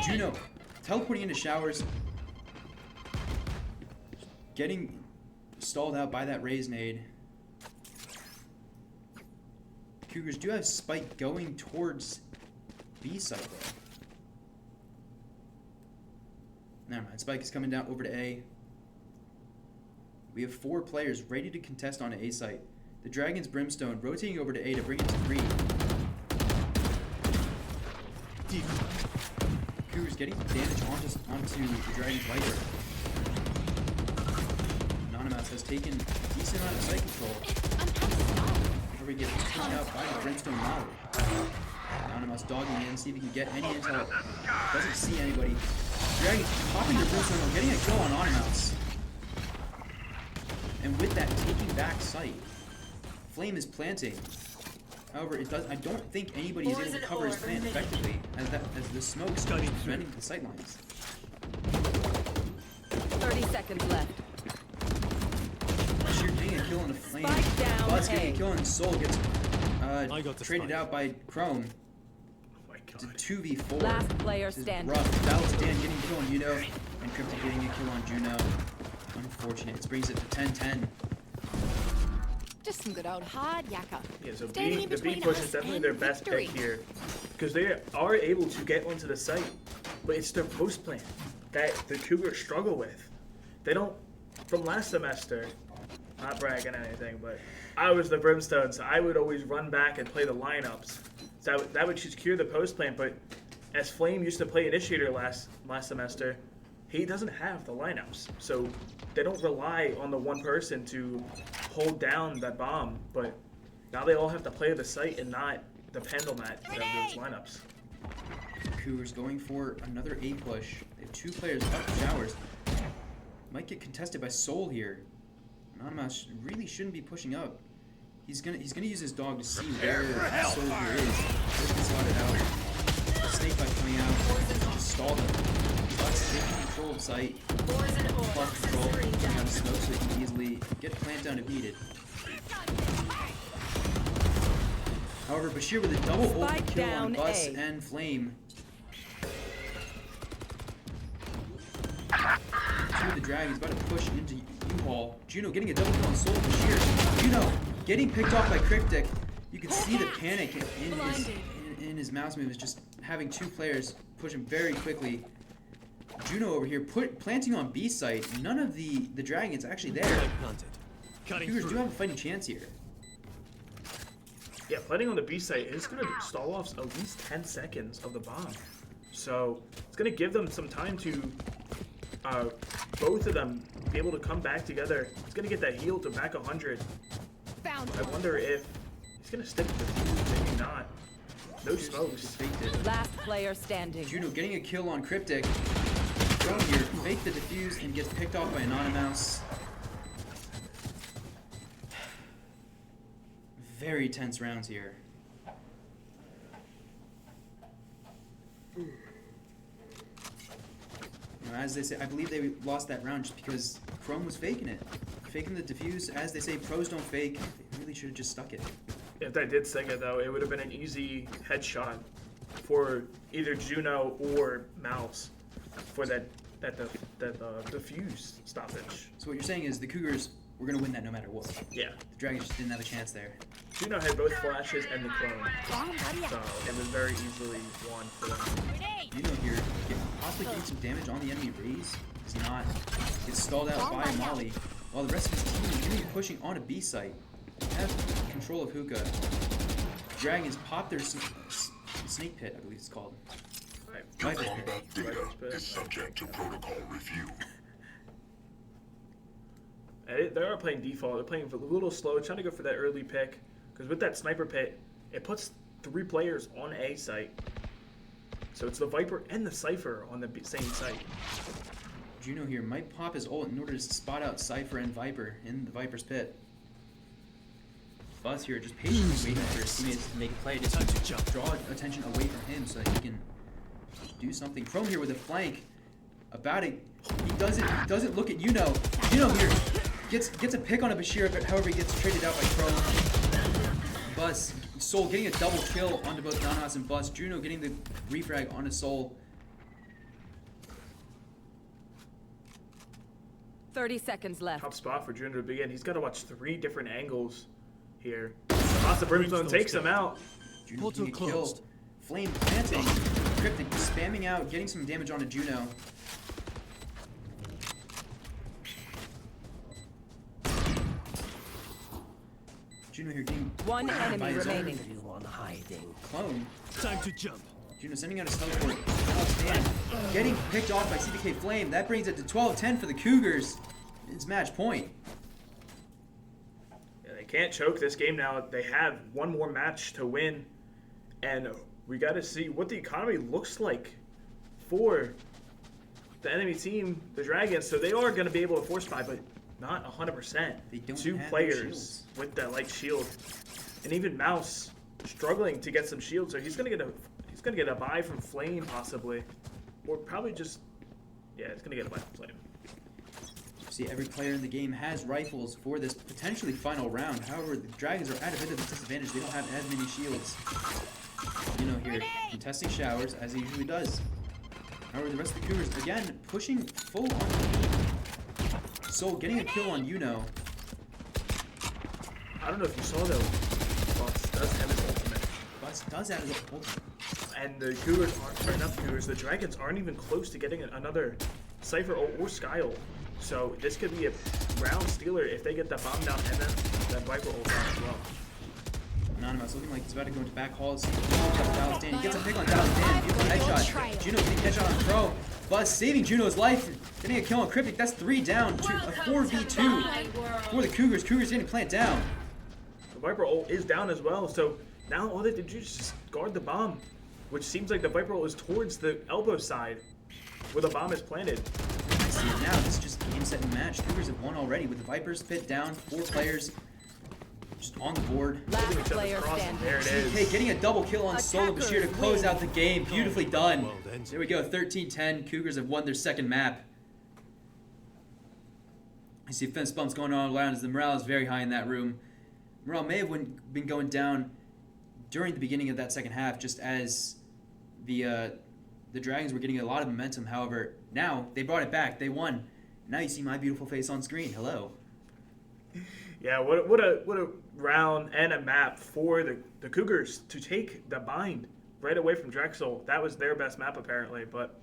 Juno teleporting into showers. getting stalled out by that raise nade. Cougars do have Spike going towards B side though. Never mind. Spike is coming down over to A. We have 4 players ready to contest on A site. The Dragon's Brimstone rotating over to A to bring it to 3. Cougars getting damage onto the Dragon's Viper. Anonymous has taken a decent amount of site control. Before we get taken out by the Brimstone Molly. Anonymous dogging in, see if he can get any intel. Doesn't see anybody. Dragon's popping their Brimstone, getting a kill on Anonymous. And with that, taking back sight. Flame is planting. However, I don't think anybody is able to cover his plant effectively, as the smoke is preventing the sight lines. 30 seconds left. Sheer getting a kill on the Flame. Spike down Buzz A. getting a kill on Soul gets traded out by Chrome. Oh my It's a god. 2v4. Last player This is standing. rough. Battle Stand getting a kill on Juno, and Cryptic getting a kill on Juno. Unfortunate. It brings it to 10-10. Just some good old hard yakka. Yeah, so Standing B, in the B between push us is definitely and their best victory. pick here. Because they are able to get onto the site, but it's their post plan that the Cougars struggle with. They don't, from last semester, not bragging anything, but I was the Brimstone, so I would always run back and play the lineups. So that would secure the post plan, but as Flame used to play Initiator last semester, he doesn't have the lineups. So they don't rely on the one person to hold down that bomb, but now they all have to play the site and not depend on those lineups. Cougars going for another A push. They have 2 players up showers. Might get contested by Soul here. Anonymous really shouldn't be pushing up. He's gonna use his dog to see where Soul here is. Just gets spotted out. The snake bite coming out. Just stalled him. Bucks taking control of site. Plus control. Coming out of smoke so he can easily get plant down if needed. However, Bashir with a double ult Spike kill on down Bus A. and Flame. 2 of the Dragons about to push into U-Haul. Juno getting a double kill on Soul Bashir. Juno getting picked off by Cryptic. You can see the panic in his mouse move is just having 2 players push him very quickly. Juno over here planting on B site. None of the Dragons actually there. Cougars do have a fighting chance here. Yeah, planting on the B site is going to stall off at least 10 seconds of the bomb. So it's going to give them some time to, both of them, be able to come back together. It's going to get that heal to back 100. Found I wonder if he's going to stick with the fuse, maybe not. No smokes. Faked it. Last player standing. Juno getting a kill on Cryptic. From here, fake the defuse and gets picked off by Anonymous. Very tense rounds here. As they say, I believe they lost that round just because Chrome was faking it. Faking the defuse. As they say, pros don't fake. They really should have just stuck it. If they did stick it, though, it would have been an easy headshot for either Juno or Mouse for that defuse stoppage. So what you're saying is the Cougars were going to win that no matter what. Yeah. The Dragons just didn't have a chance there. Juno had both flashes and the clone, so it was very easily won for them. Juno here possibly getting some damage on the enemy raise. Does not get stalled out by Molly, while the rest of his team is really pushing on a B site. Have control of Hookah. Dragons pop their snake pit, I believe it's called. Right. Viper's Combat pit. data is subject to protocol review. And they are playing default. They're playing a little slow, trying to go for that early pick. Because with that sniper pit, it puts 3 players on A site. So it's the Viper and the Cypher on the same site. Juno here might pop his ult in order to spot out Cypher and Viper in the Viper's pit. Buzz here just patiently waiting for his teammates to make a play, just to draw attention away from him so that he can do something. Chrome here with a flank. About it. He doesn't look at Juno. Juno here gets a pick on a Bashir, but however he gets traded out by Chrome. Buzz, Soul getting a double kill onto both Nanas and Buzz. Juno getting the refrag onto Soul. 30 seconds left. Top spot for Juno to begin. He's got to watch 3 different angles here. Lots of Brimstone takes him out. Juno Portal getting a kill. closed. Flame planting. Cryptic spamming out, getting some damage onto Juno. Juno here getting One by enemy his own remaining. Everyone hiding. clone. Time to jump. Juno sending out a teleport. Outstanding. Getting picked off by CBK Flame. That brings it to 12-10 for the Cougars. It's match point. Yeah, they can't choke this game now. They have one more match to win. And we got to see what the economy looks like for the enemy team, the Dragons. So they are going to be able to force buy, but not 100%. They don't 2 have players shields. with that light shield. And even Mouse struggling to get some shield. So he's going to get a buy from Flame possibly. Or probably just, yeah, it's going to get a buy from Flame. See, every player in the game has rifles for this potentially final round. However, the Dragons are at a bit of a disadvantage. They don't have as many shields. You know, here, contesting showers, as he usually does. However, the rest of the Cougars, again, pushing full on the lead. Soul getting a kill on Yuno. I don't know if you saw though, Bus does have his ultimate. Bus does have his ultimate. And the Cougars aren't, sorry, not the Cougars, the Dragons aren't even close to getting another Cypher or Skyle. So this could be a round stealer if they get that bomb down and then that Viper ult down as well. Anonymous looking like he's about to go into back halls. Dallas Dan. He gets a pick on Dallas Dan. Beautiful headshot. Juno getting headshot on Pro. Buzz saving Juno's life. Getting a kill on Cryptic. That's 3 down to a 4v2 for the Cougars. Cougars getting plant down. The Viper ult is down as well, so now all they have to do is just guard the bomb, which seems like the Viper ult is towards the elbow side where the bomb is planted. I see it now. This is just game, set, and match. Cougars have won already with the Vipers pit down. 4 players just on the board. Last Each other's player crossing. standing. There it is. Okay, getting a double kill on Solo Bashir to close out the game. Beautifully done. Well then. There we go, 13-10. Cougars have won their second map. I see fence bumps going on around as the morale is very high in that room. Morale may have been going down during the beginning of that second half, just as the Dragons were getting a lot of momentum. However, now they brought it back. They won. Now you see my beautiful face on screen. Hello. Yeah, what a round and a map for the Cougars to take the bind right away from Drexel. That was their best map apparently, but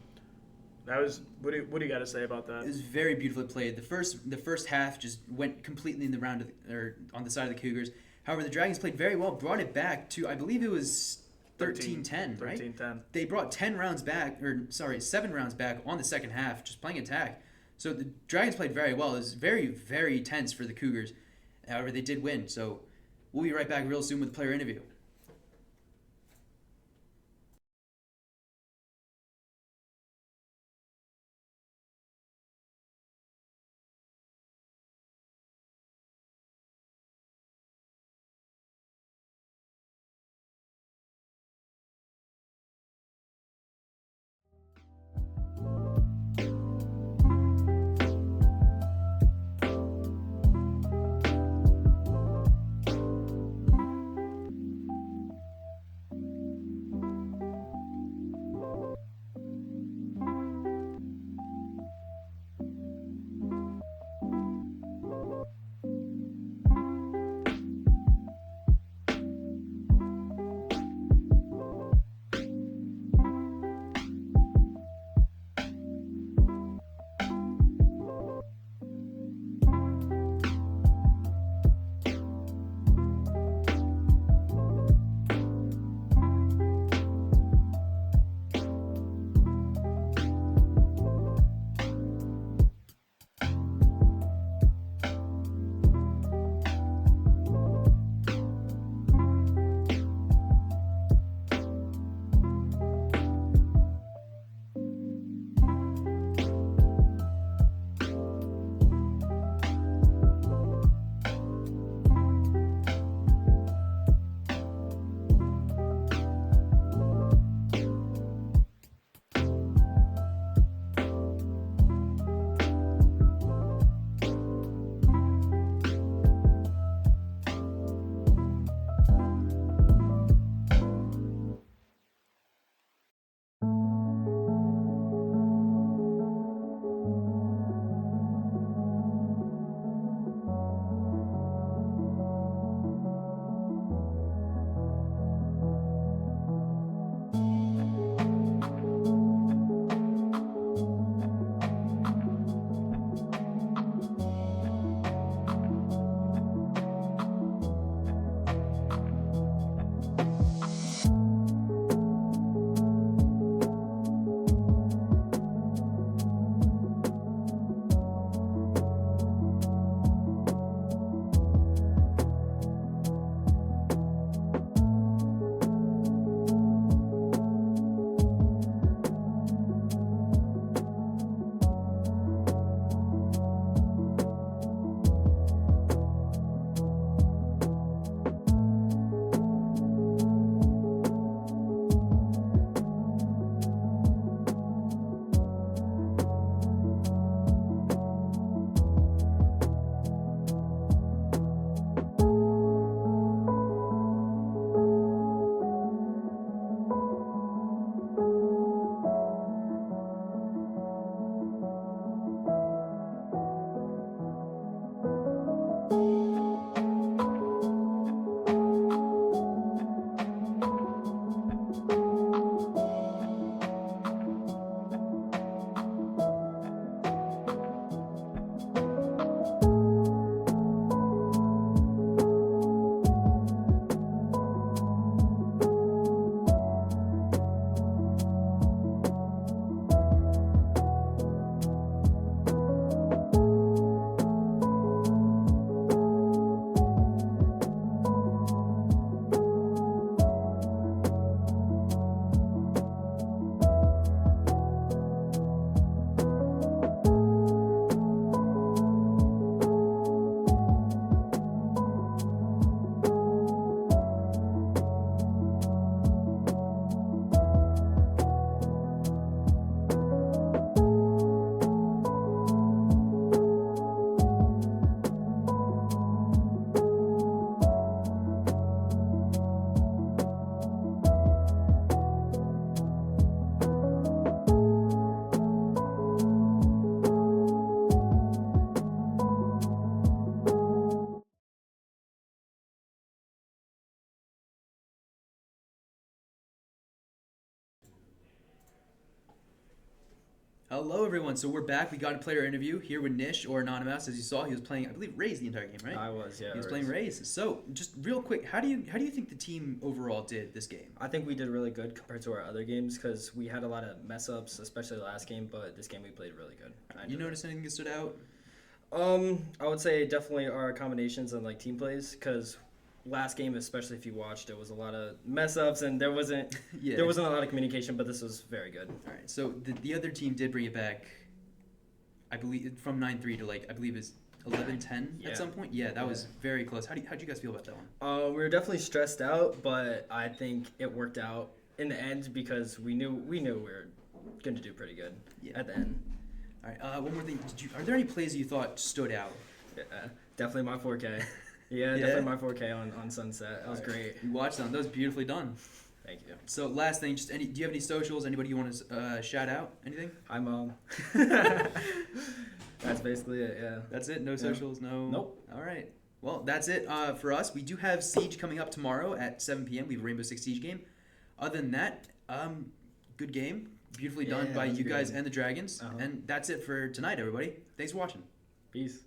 that was what do you got to say about that? It was very beautifully played. The first half just went completely in the round or on the side of the Cougars. However, the Dragons played very well, brought it back to, I believe it was 13-10, right? 13-10. They brought 7 rounds back on the second half, just playing attack. So the Dragons played very well. It was very, very tense for the Cougars. However, they did win. So we'll be right back real soon with the player interview. Hello, everyone. So we're back. We got a player interview here with Nish, or Anonymous. As you saw, he was playing, I believe, Raze the entire game, right? I was, yeah. He was playing Raze. So, just real quick, how do you think the team overall did this game? I think we did really good compared to our other games because we had a lot of mess ups, especially last game. But this game we played really good. You notice anything that stood out? I would say definitely our combinations and like team plays because last game, especially if you watched, it was a lot of mess ups and there wasn't Yeah. there wasn't a lot of communication. But this was very good. All right. So the other team did bring it back. I believe from 9-3 to like I believe it's 11-10 Yeah. at some point. Yeah, that was very close. How'd you guys feel about that one? We were definitely stressed out, but I think it worked out in the end because we knew we were going to do pretty good at the end. All right. One more thing. Are there any plays you thought stood out? Yeah, definitely my 4K. Yeah, definitely my 4K on Sunset. That was great. You watched them. That was beautifully done. Thank you. So last thing, do you have any socials? Anybody you want to shout out? Anything? Hi, Mom. That's basically it, yeah. That's it? No socials? No? Nope. All right. Well, that's it for us. We do have Siege coming up tomorrow at 7 p.m. We have a Rainbow Six Siege game. Other than that, good game. Beautifully done by you guys and the Dragons. And that's it for tonight, everybody. Thanks for watching. Peace.